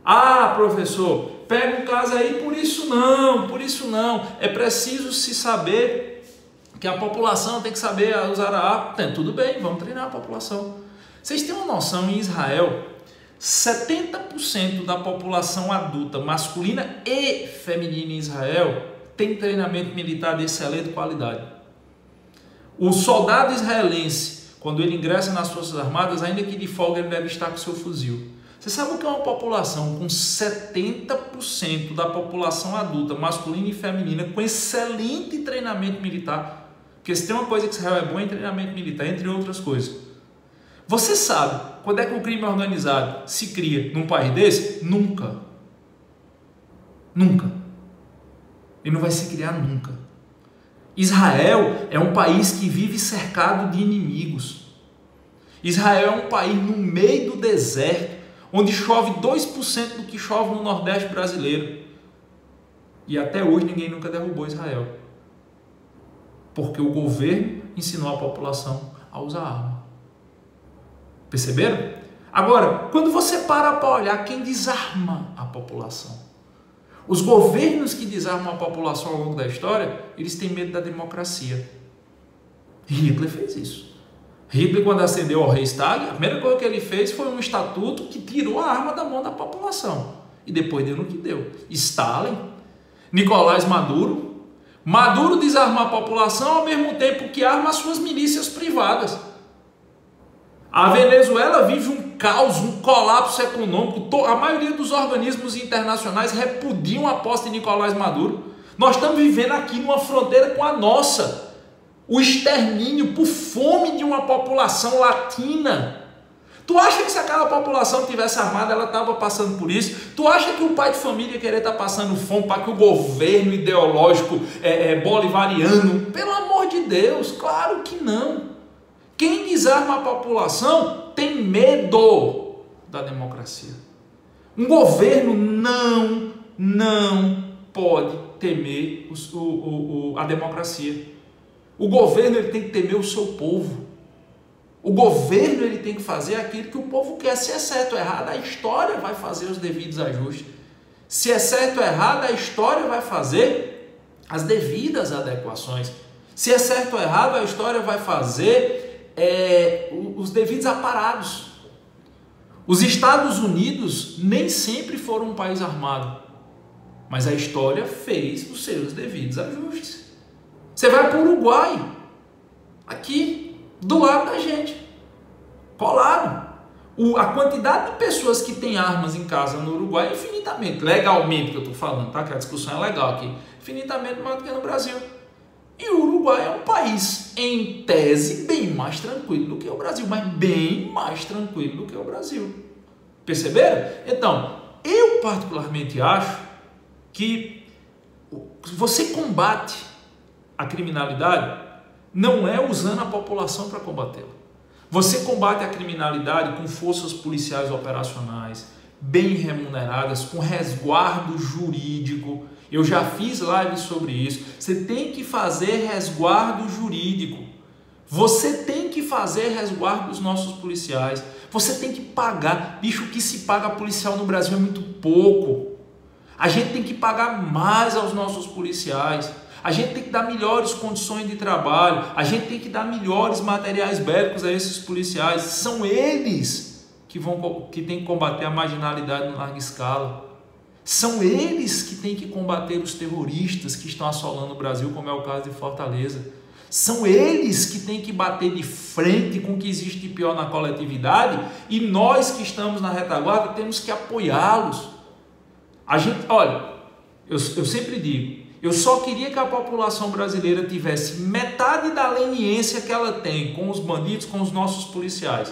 Ah, professor, pega um caso aí, por isso não. É preciso se saber que a população tem que saber usar a arma. Tudo bem, vamos treinar a população. Vocês têm uma noção, em Israel, 70% da população adulta, masculina e feminina em Israel, tem treinamento militar de excelente qualidade. O soldado israelense, quando ele ingressa nas Forças Armadas, ainda que de folga, ele deve estar com seu fuzil. Você sabe o que é uma população com 70% da população adulta, masculina e feminina, com excelente treinamento militar? Porque se tem uma coisa que Israel é bom em treinamento militar, entre outras coisas. Você sabe quando é que o crime organizado se cria num país desse? Nunca. Nunca. E não vai se criar nunca. Israel é um país que vive cercado de inimigos. Israel é um país no meio do deserto, onde chove 2% do que chove no Nordeste brasileiro. E até hoje ninguém nunca derrubou Israel. Porque o governo ensinou a população a usar arma. Perceberam? Agora, quando você para olhar quem desarma a população, os governos que desarmam a população ao longo da história, eles têm medo da democracia. Hitler fez isso. Hitler, quando ascendeu ao Reichstag, a primeira coisa que ele fez foi um estatuto que tirou a arma da mão da população. E depois deu no que deu. Stalin, Nicolás Maduro. Maduro desarma a população ao mesmo tempo que arma as suas milícias privadas. A Venezuela vive um caos, um colapso econômico. A maioria dos organismos internacionais repudiam a posse de Nicolás Maduro. Nós estamos vivendo aqui numa fronteira com a nossa. O extermínio por fome de uma população latina. Tu acha que se aquela população tivesse armada, ela estava passando por isso? Tu acha que o pai de família querer estar passando fome para que o governo ideológico bolivariano? Pelo amor de Deus, claro que não. Quem desarma a população tem medo da democracia. Um governo não pode temer a democracia. O governo ele tem que temer o seu povo. O governo ele tem que fazer aquilo que o povo quer. Se é certo ou errado, a história vai fazer os devidos ajustes. Se é certo ou errado, a história vai fazer as devidas adequações. Se é certo ou errado, a história vai fazer os devidos aparados. Os Estados Unidos nem sempre foram um país armado, mas a história fez os seus devidos ajustes. Você vai para o Uruguai, aqui do lado da gente, colado. A quantidade de pessoas que têm armas em casa no Uruguai é infinitamente, legalmente que eu estou falando, tá? Que a discussão é legal aqui, infinitamente maior do que no Brasil. E o Uruguai é um país, em tese, bem mais tranquilo do que o Brasil, mas bem mais tranquilo do que o Brasil. Perceberam? Então, eu particularmente acho que você combate a criminalidade não é usando a população para combatê-la. Você combate a criminalidade com forças policiais operacionais, bem remuneradas, com resguardo jurídico. Eu já fiz live sobre isso. Você tem que fazer resguardo jurídico. Você tem que fazer resguardo dos nossos policiais. Você tem que pagar. Bicho, o que se paga policial no Brasil é muito pouco. A gente tem que pagar mais aos nossos policiais. A gente tem que dar melhores condições de trabalho. A gente tem que dar melhores materiais bélicos a esses policiais. São eles que têm que combater a marginalidade em larga escala. São eles que têm que combater os terroristas que estão assolando o Brasil, como é o caso de Fortaleza. São eles que têm que bater de frente com o que existe de pior na coletividade, e nós que estamos na retaguarda temos que apoiá-los. Olha, eu sempre digo, eu só queria que a população brasileira tivesse metade da leniência que ela tem com os bandidos, com os nossos policiais.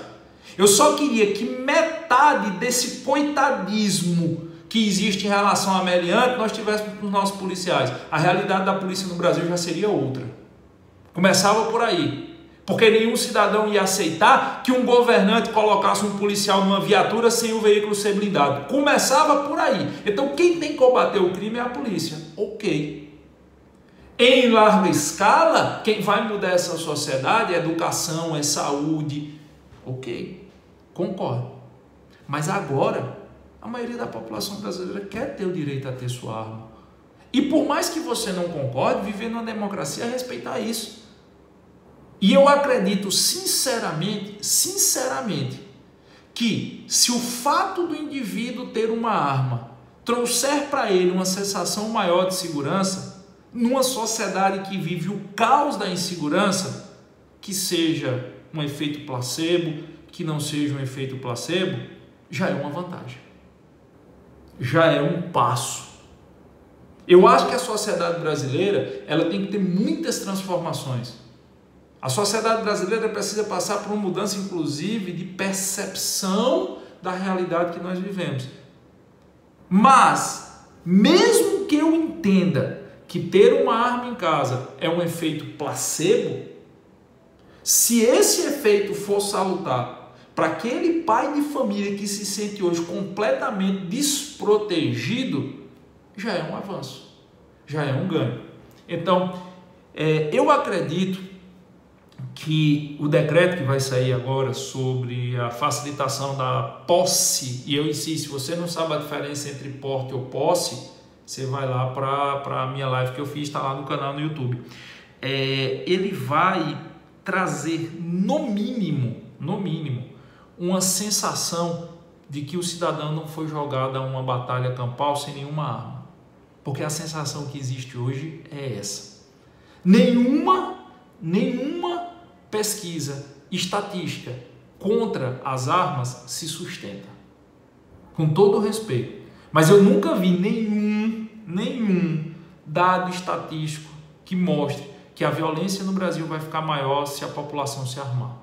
Eu só queria que metade desse coitadismo que existe em relação a meliante nós tivéssemos com os nossos policiais. A realidade da polícia no Brasil já seria outra. Começava por aí. Porque nenhum cidadão ia aceitar que um governante colocasse um policial numa viatura sem o veículo ser blindado. Começava por aí. Então quem tem que combater o crime é a polícia. Ok. Em larga escala, quem vai mudar essa sociedade é educação, é saúde. Ok. Concordo. Mas agora, a maioria da população brasileira quer ter o direito a ter sua arma. E por mais que você não concorde, viver numa democracia é respeitar isso. E eu acredito sinceramente, que se o fato do indivíduo ter uma arma trouxer para ele uma sensação maior de segurança, numa sociedade que vive o caos da insegurança, que seja um efeito placebo, que não seja um efeito placebo, já é uma vantagem. Já é um passo. Eu acho que a sociedade brasileira ela tem que ter muitas transformações. A sociedade brasileira precisa passar por uma mudança, inclusive, de percepção da realidade que nós vivemos. Mas, mesmo que eu entenda que ter uma arma em casa é um efeito placebo, se esse efeito for salutar para aquele pai de família que se sente hoje completamente desprotegido, já é um avanço, já é um ganho. Então, eu acredito que o decreto que vai sair agora sobre a facilitação da posse, e eu insisto, se você não sabe a diferença entre porte ou posse, você vai lá para a minha live que eu fiz, está lá no canal no YouTube. Ele vai trazer, no mínimo, uma sensação de que o cidadão não foi jogado a uma batalha campal sem nenhuma arma. Porque a sensação que existe hoje é essa. Nenhuma pesquisa estatística contra as armas se sustenta. Com todo o respeito. Mas eu nunca vi nenhum dado estatístico que mostre que a violência no Brasil vai ficar maior se a população se armar.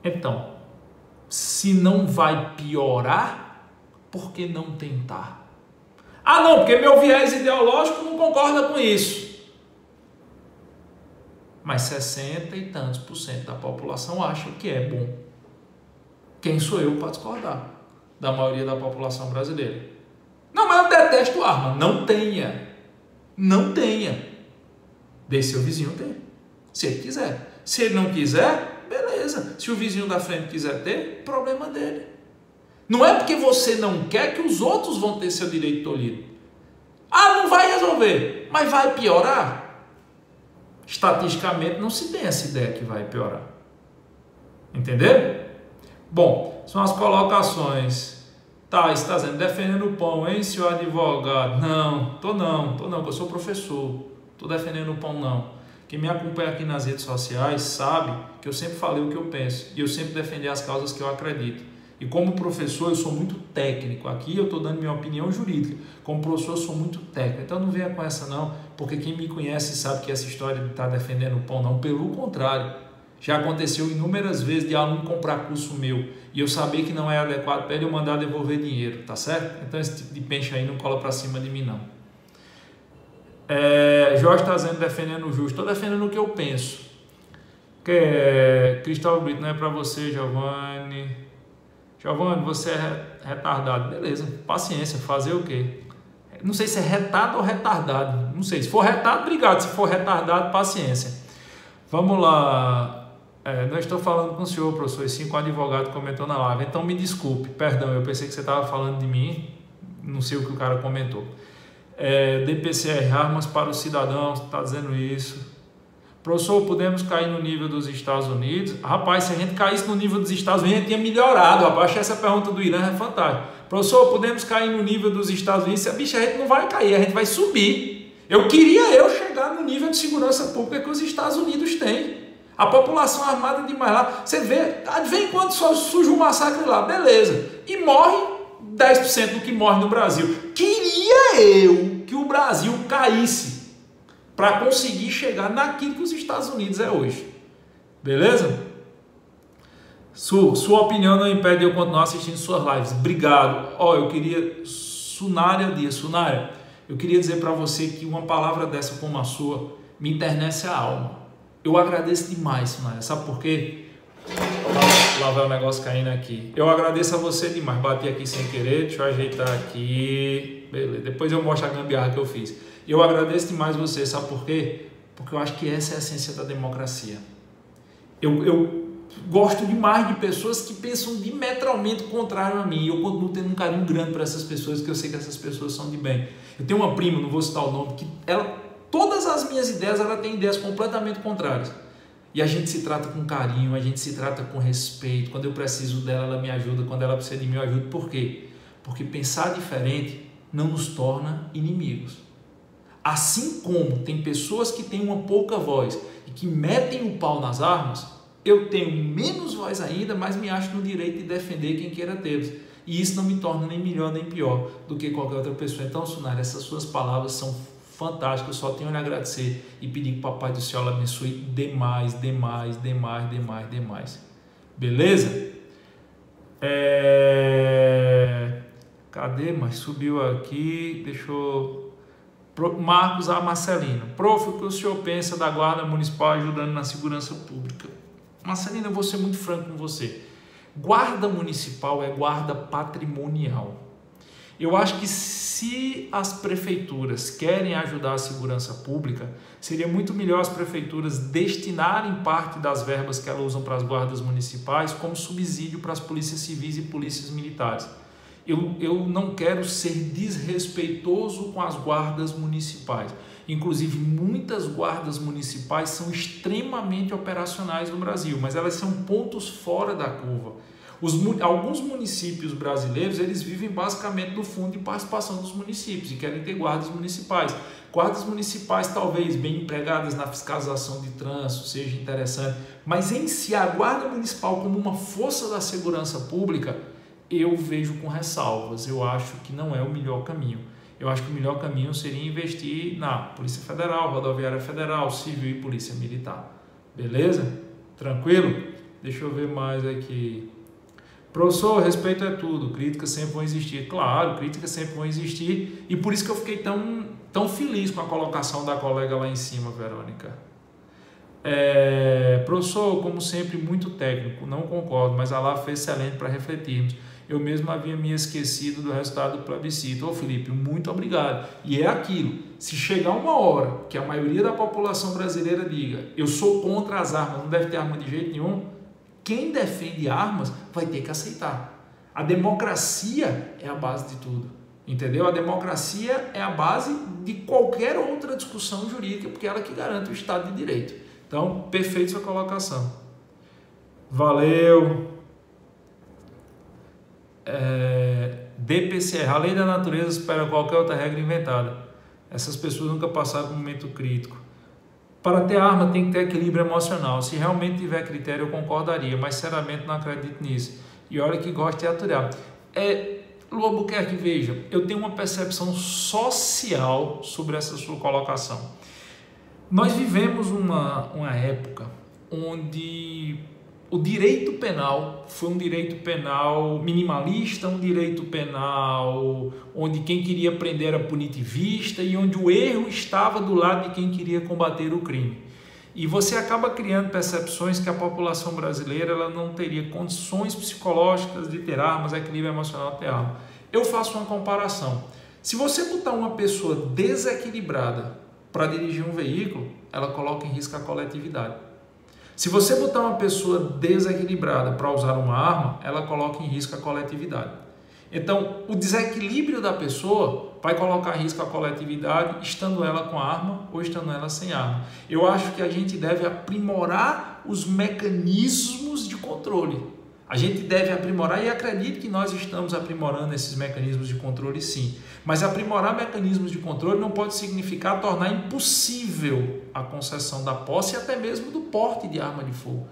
Então, se não vai piorar, por que não tentar? Ah, não, porque meu viés ideológico não concorda com isso. Mas 60 e tantos % da população acha que é bom. Quem sou eu para discordar da maioria da população brasileira? Não, mas eu detesto arma. Não tenha. Não tenha. Deixe seu vizinho ter. Se ele quiser. Se ele não quiser, beleza. Se o vizinho da frente quiser ter, problema dele. Não é porque você não quer que os outros vão ter seu direito tolhido. Ah, não vai resolver, mas vai piorar? Estatisticamente não se tem essa ideia que vai piorar. Entendeu? Bom, são as colocações. Tá, está dizendo, defendendo o pão, hein, senhor advogado? Não, tô não, eu sou professor. Tô defendendo o pão, não. Quem me acompanha aqui nas redes sociais sabe que eu sempre falei o que eu penso. E eu sempre defendi as causas que eu acredito. E como professor, eu sou muito técnico. Aqui eu estou dando minha opinião jurídica. Como professor, eu sou muito técnico. Então não venha com essa não, porque quem me conhece sabe que essa história de estar defendendo o pão, não. Pelo contrário. Já aconteceu inúmeras vezes de aluno comprar curso meu e eu saber que não é adequado para ele, eu mandar devolver dinheiro, tá certo? Então esse tipo de peixe aí não cola para cima de mim não. Jorge está dizendo defendendo o justo. Estou defendendo o que eu penso. Cristóvão Brito, não é para você, Giovanni. Giovanni, você é retardado. Beleza, paciência, fazer o quê? Não sei se é retado ou retardado. Não sei, se for retado, obrigado. Se for retardado, paciência. Vamos lá. Não estou falando com o senhor, professor, e sim com o advogado que comentou na live. Então me desculpe, perdão, eu pensei que você estava falando de mim. Não sei o que o cara comentou. DPCR, armas para os cidadãos, está dizendo isso. Professor, podemos cair no nível dos Estados Unidos? Rapaz, se a gente caísse no nível dos Estados Unidos, a gente tinha melhorado. Rapaz, achei essa pergunta do Irã é fantástica. Professor, podemos cair no nível dos Estados Unidos? Bicho, a gente não vai cair, a gente vai subir. Eu queria chegar no nível de segurança pública que os Estados Unidos têm. A população armada demais lá. Você vê, de vez em quando só surge um massacre lá, beleza. E morre 10% do que morre no Brasil. Queria eu que o Brasil caísse para conseguir chegar naquilo que os Estados Unidos é hoje. Beleza? Sua opinião não impede eu continuar assistindo suas lives. Obrigado. Eu queria... Sunária Dias. Sunária, eu queria dizer para você que uma palavra dessa como a sua me internece a alma. Eu agradeço demais, Sunária. Sabe por quê? Lá vai o negócio caindo aqui. Eu agradeço a você demais. Bati aqui sem querer. Deixa eu ajeitar aqui. Beleza. Depois eu mostro a gambiarra que eu fiz. Eu agradeço demais você. Sabe por quê? Porque eu acho que essa é a essência da democracia. Eu gosto demais de pessoas que pensam diametralmente contrário a mim. E eu continuo tendo um carinho grande para essas pessoas, porque eu sei que essas pessoas são de bem. Eu tenho uma prima, não vou citar o nome, que todas as minhas ideias, ela tem ideias completamente contrárias. E a gente se trata com carinho, a gente se trata com respeito. Quando eu preciso dela, ela me ajuda. Quando ela precisa de mim, eu ajudo. Por quê? Porque pensar diferente não nos torna inimigos. Assim como tem pessoas que têm uma pouca voz e que metem o pau nas armas, eu tenho menos voz ainda, mas me acho no direito de defender quem queira tê-los. E isso não me torna nem melhor nem pior do que qualquer outra pessoa. Então, Sunária, essas suas palavras são fantásticas. Eu só tenho a lhe agradecer e pedir que o Papai do Céu abençoe demais. Beleza? Cadê? Mas subiu aqui. Deixa eu... Marcos A. Marcelino. Prof, o que o senhor pensa da Guarda Municipal ajudando na segurança pública? Marcelino, eu vou ser muito franco com você. Guarda Municipal é guarda patrimonial. Eu acho que se as prefeituras querem ajudar a segurança pública, seria muito melhor as prefeituras destinarem parte das verbas que elas usam para as guardas municipais como subsídio para as polícias civis e polícias militares. Eu não quero ser desrespeitoso com as guardas municipais. Inclusive, muitas guardas municipais são extremamente operacionais no Brasil, mas elas são pontos fora da curva. Alguns municípios brasileiros, eles vivem basicamente do fundo de participação dos municípios e querem ter guardas municipais. Guardas municipais, talvez, bem empregadas na fiscalização de trânsito, seja interessante, mas em si, a Guarda Municipal como uma força da segurança pública, eu vejo com ressalvas. Eu acho que não é o melhor caminho. Eu acho que o melhor caminho seria investir na Polícia Federal, Rodoviária Federal, Civil e Polícia Militar. Beleza? Tranquilo? Deixa eu ver mais aqui. Professor, respeito é tudo. Críticas sempre vão existir. Claro, críticas sempre vão existir. E por isso que eu fiquei tão feliz com a colocação da colega lá em cima, Verônica. Professor, como sempre, muito técnico. Não concordo, mas a live foi excelente para refletirmos. Eu mesmo havia me esquecido do resultado do plebiscito. Felipe, muito obrigado. E é aquilo, se chegar uma hora que a maioria da população brasileira diga eu sou contra as armas, não deve ter arma de jeito nenhum, quem defende armas vai ter que aceitar. A democracia é a base de tudo. Entendeu? A democracia é a base de qualquer outra discussão jurídica, porque é ela que garante o Estado de Direito. Então, perfeito sua colocação. Valeu. DPCR, a lei da natureza supera qualquer outra regra inventada. Essas pessoas nunca passaram por um momento crítico. Para ter arma tem que ter equilíbrio emocional. Se realmente tiver critério, eu concordaria, mas sinceramente não acredito nisso. E olha que gosta de aturar. Lu Albuquerque, veja, eu tenho uma percepção social sobre essa sua colocação. Nós vivemos uma época onde o direito penal foi um direito penal minimalista, um direito penal onde quem queria prender era punitivista e onde o erro estava do lado de quem queria combater o crime. E você acaba criando percepções que a população brasileira ela não teria condições psicológicas de ter armas, equilíbrio emocional de ter arma. Eu faço uma comparação. Se você botar uma pessoa desequilibrada para dirigir um veículo, ela coloca em risco a coletividade. Se você botar uma pessoa desequilibrada para usar uma arma, ela coloca em risco a coletividade. Então, o desequilíbrio da pessoa vai colocar em risco a coletividade, estando ela com arma ou estando ela sem arma. Eu acho que a gente deve aprimorar os mecanismos de controle. A gente deve aprimorar e acredito que nós estamos aprimorando esses mecanismos de controle sim. Mas aprimorar mecanismos de controle não pode significar tornar impossível a concessão da posse e até mesmo do porte de arma de fogo.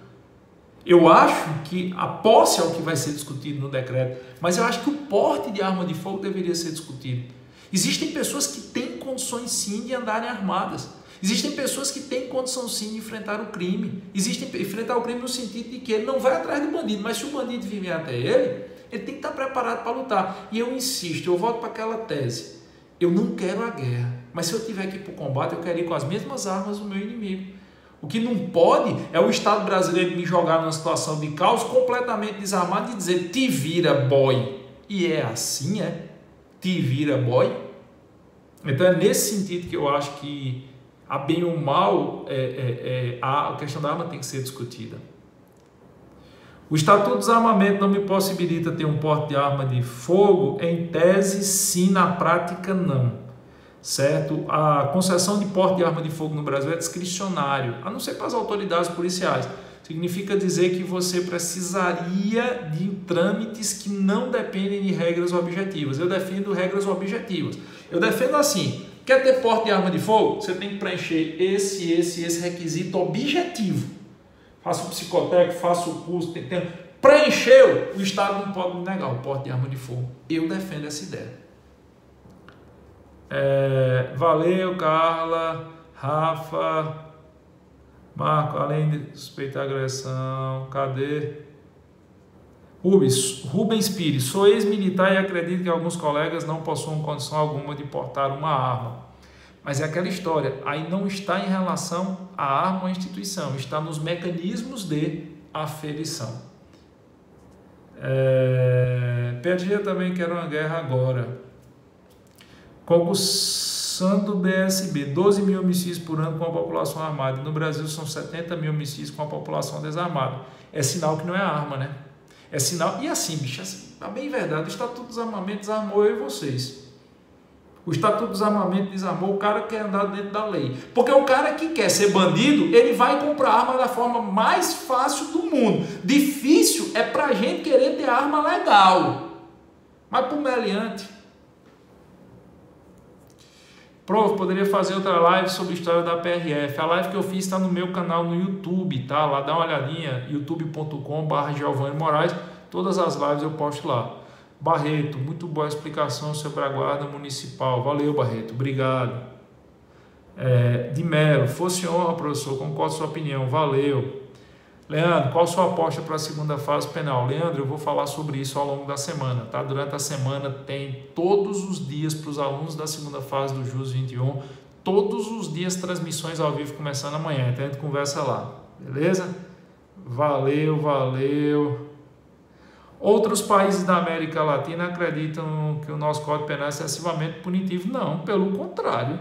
Eu acho que a posse é o que vai ser discutido no decreto, mas eu acho que o porte de arma de fogo deveria ser discutido. Existem pessoas que têm condições sim de andarem armadas. Existem pessoas que têm condição sim de enfrentar o crime. Enfrentar o crime no sentido de que ele não vai atrás do bandido, mas se o bandido vier até ele tem que estar preparado para lutar. E eu insisto, eu volto para aquela tese. Eu não quero a guerra, mas se eu tiver que ir para o combate, eu quero ir com as mesmas armas do meu inimigo. O que não pode é o Estado brasileiro me jogar numa situação de caos completamente desarmado e dizer te vira boy. E é assim, te vira boy. Então é nesse sentido que eu acho que a bem ou mal a questão da arma tem que ser discutida. O Estatuto do Desarmamento não me possibilita ter um porte de arma de fogo? Em tese, sim, na prática, não. Certo? A concessão de porte de arma de fogo no Brasil é discricionário, a não ser para as autoridades policiais. Significa dizer que você precisaria de trâmites que não dependem de regras objetivas. Eu defendo regras objetivas. Eu defendo assim, quer ter porte de arma de fogo? Você tem que preencher esse requisito objetivo. Faça o psicotécnico, faça o curso, preencheu, o Estado não pode negar o porte de arma de fogo. Eu defendo essa ideia. Valeu, Carla, Rafa, Marco, além de suspeitar agressão, cadê? Rubens Pires, sou ex-militar e acredito que alguns colegas não possuam condição alguma de portar uma arma. Mas é aquela história, aí não está em relação à arma ou à instituição, está nos mecanismos de aferição. PG também quer uma guerra agora. Concursando BSB, 12 mil homicídios por ano com a população armada. No Brasil são 70 mil homicídios com a população desarmada. É sinal que não é arma, né? É sinal. E assim, bicho, assim, a bem verdade, o Estatuto do Desarmamento desarmou eu e vocês. O Estatuto do Desarmamento desarmou o cara que quer andar dentro da lei. Porque o cara que quer ser bandido, ele vai comprar arma da forma mais fácil do mundo. Difícil é pra gente querer ter arma legal. Mas pro meliante. Prof, poderia fazer outra live sobre a história da PRF. A live que eu fiz está no meu canal no YouTube, tá? Lá dá uma olhadinha, youtube.com/Giovanni Moraes. Todas as lives eu posto lá. Barreto, muito boa explicação sobre a Guarda Municipal. Valeu, Barreto, obrigado. De Melo, fosse honra, professor, concordo com sua opinião, valeu. Leandro, qual sua aposta para a segunda fase penal? Leandro, eu vou falar sobre isso ao longo da semana, tá? Durante a semana tem todos os dias para os alunos da segunda fase do JUS 21, todos os dias transmissões ao vivo começando amanhã, então a gente conversa lá, beleza? Valeu, valeu. Outros países da América Latina acreditam que o nosso Código Penal é excessivamente punitivo? Não, pelo contrário.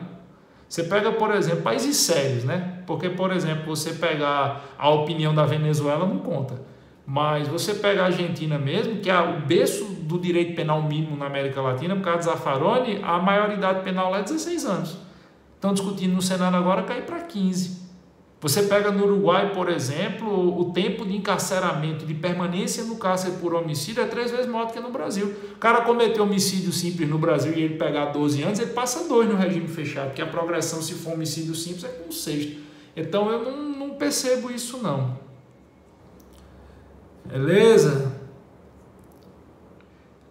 Você pega, por exemplo, países sérios, né? Porque, por exemplo, você pegar a opinião da Venezuela não conta. Mas você pega a Argentina mesmo, que é o berço do direito penal mínimo na América Latina, por causa de Zaffaroni, a maioridade penal lá é 16 anos. Estão discutindo no Senado agora cair para 15. Você pega no Uruguai, por exemplo, o tempo de encarceramento, de permanência no cárcere por homicídio é 3 vezes maior do que no Brasil. O cara cometeu homicídio simples no Brasil e ele pegar 12 anos, ele passa 2 no regime fechado, porque a progressão, se for homicídio simples, é com 6. Então eu não percebo isso não. Beleza?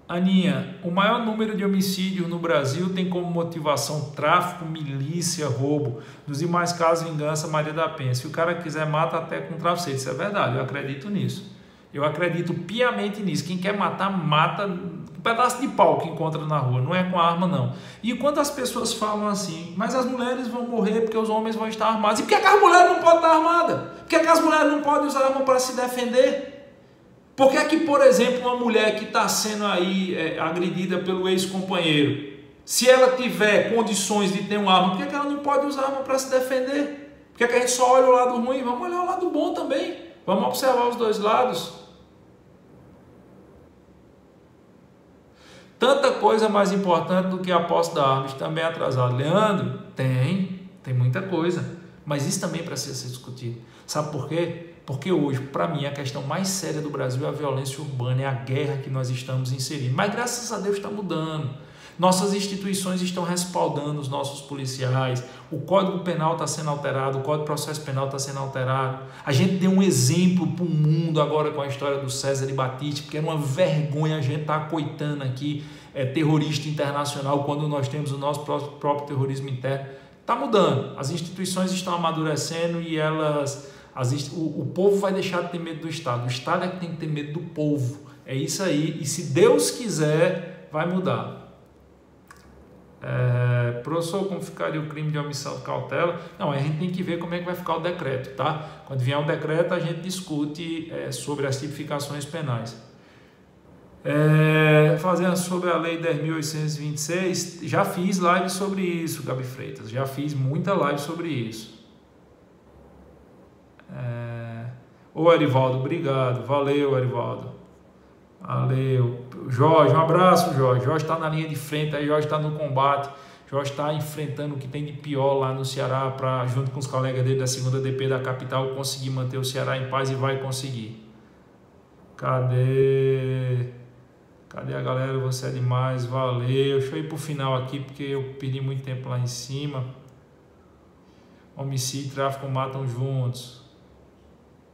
Aninha, o maior número de homicídios no Brasil tem como motivação tráfico, milícia, roubo. Nos demais casos, vingança, Maria da Penha. Se o cara quiser, mata até com travesseiro. Isso é verdade, eu acredito nisso. Eu acredito piamente nisso. Quem quer matar, mata um pedaço de pau que encontra na rua. Não é com arma, não. E quando as pessoas falam assim, mas as mulheres vão morrer porque os homens vão estar armados. E por que as mulheres não podem estar armadas? Por que as mulheres não podem usar arma para se defender? Por que é que, por exemplo, uma mulher que está sendo aí agredida pelo ex-companheiro, se ela tiver condições de ter uma arma, por que é que ela não pode usar arma para se defender? Por que é que a gente só olha o lado ruim? Vamos olhar o lado bom também. Vamos observar os dois lados. Tanta coisa mais importante do que a posse da arma também é atrasado. Leandro, tem muita coisa. Mas isso também precisa ser discutido. Sabe por quê? Porque hoje, para mim, a questão mais séria do Brasil é a violência urbana, é a guerra que nós estamos inserindo. Mas graças a Deus está mudando. Nossas instituições estão respaldando os nossos policiais, o Código Penal está sendo alterado, o Código de Processo Penal está sendo alterado. A gente deu um exemplo para o mundo agora com a história do César e Batiste, porque era uma vergonha a gente estar acoitando aqui terrorista internacional quando nós temos o nosso próprio terrorismo interno. Está mudando, as instituições estão amadurecendo e o povo vai deixar de ter medo do Estado. O Estado é que tem que ter medo do povo. É isso aí. E se Deus quiser, vai mudar. Professor, como ficaria o crime de omissão de cautela? Não, a gente tem que ver como é que vai ficar o decreto, tá? Quando vier o decreto, a gente discute sobre as tipificações penais. Fazendo sobre a lei 10.826, já fiz live sobre isso, Gabi Freitas. Já fiz muita live sobre isso. Ô Erivaldo, obrigado, valeu Erivaldo, valeu. Jorge, um abraço Jorge. Jorge está na linha de frente, aí Jorge está no combate, Jorge está enfrentando o que tem de pior lá no Ceará para, junto com os colegas dele da 2ª DP da capital, conseguir manter o Ceará em paz e vai conseguir. Cadê a galera? Você é demais, valeu. Deixa eu ir para o final aqui porque eu perdi muito tempo lá em cima. Homicídio e tráfico matam juntos.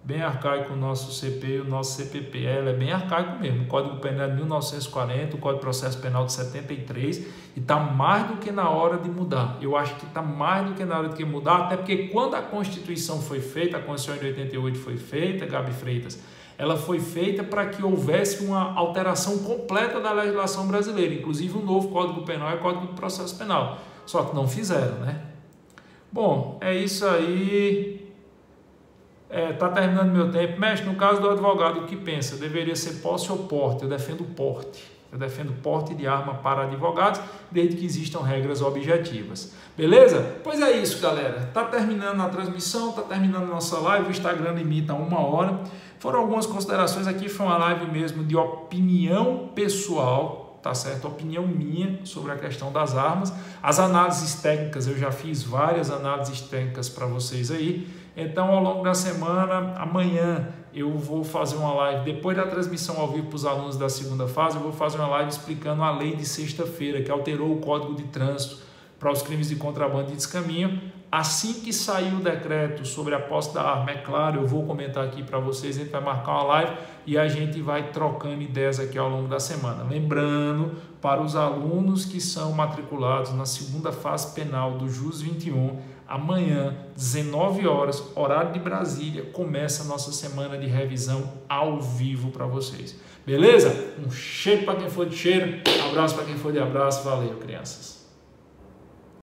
Bem arcaico o nosso CP e o nosso CPP. Ela é bem arcaico mesmo. O Código Penal é de 1940, o Código de Processo Penal de 73, e está mais do que na hora de mudar. Eu acho que está mais do que na hora de mudar, até porque quando a Constituição foi feita, a Constituição de 88 foi feita, Gabi Freitas, ela foi feita para que houvesse uma alteração completa da legislação brasileira, inclusive um novo Código Penal e o Código de Processo Penal. Só que não fizeram, né? Bom, é isso aí. Tá terminando meu tempo. Mestre, no caso do advogado, o que pensa? Deveria ser posse ou porte? Eu defendo porte. Eu defendo porte de arma para advogados, desde que existam regras objetivas. Beleza? Pois é isso, galera. Tá terminando a transmissão, tá terminando a nossa live. O Instagram limita a 1 hora. Foram algumas considerações aqui. Foi uma live mesmo de opinião pessoal, tá certo? Opinião minha sobre a questão das armas. As análises técnicas, eu já fiz várias análises técnicas para vocês aí. Então, ao longo da semana, amanhã eu vou fazer uma live, depois da transmissão ao vivo para os alunos da 2ª fase, eu vou fazer uma live explicando a lei de sexta-feira, que alterou o Código de Trânsito para os crimes de contrabando e descaminho. Assim que sair o decreto sobre a posse da arma, é claro, eu vou comentar aqui para vocês, a gente vai marcar uma live e a gente vai trocando ideias aqui ao longo da semana. Lembrando, para os alunos que são matriculados na 2ª fase penal do JUS 21, amanhã, 19 horas, horário de Brasília, começa a nossa semana de revisão ao vivo para vocês. Beleza? Um cheiro para quem for de cheiro, abraço para quem for de abraço. Valeu, crianças.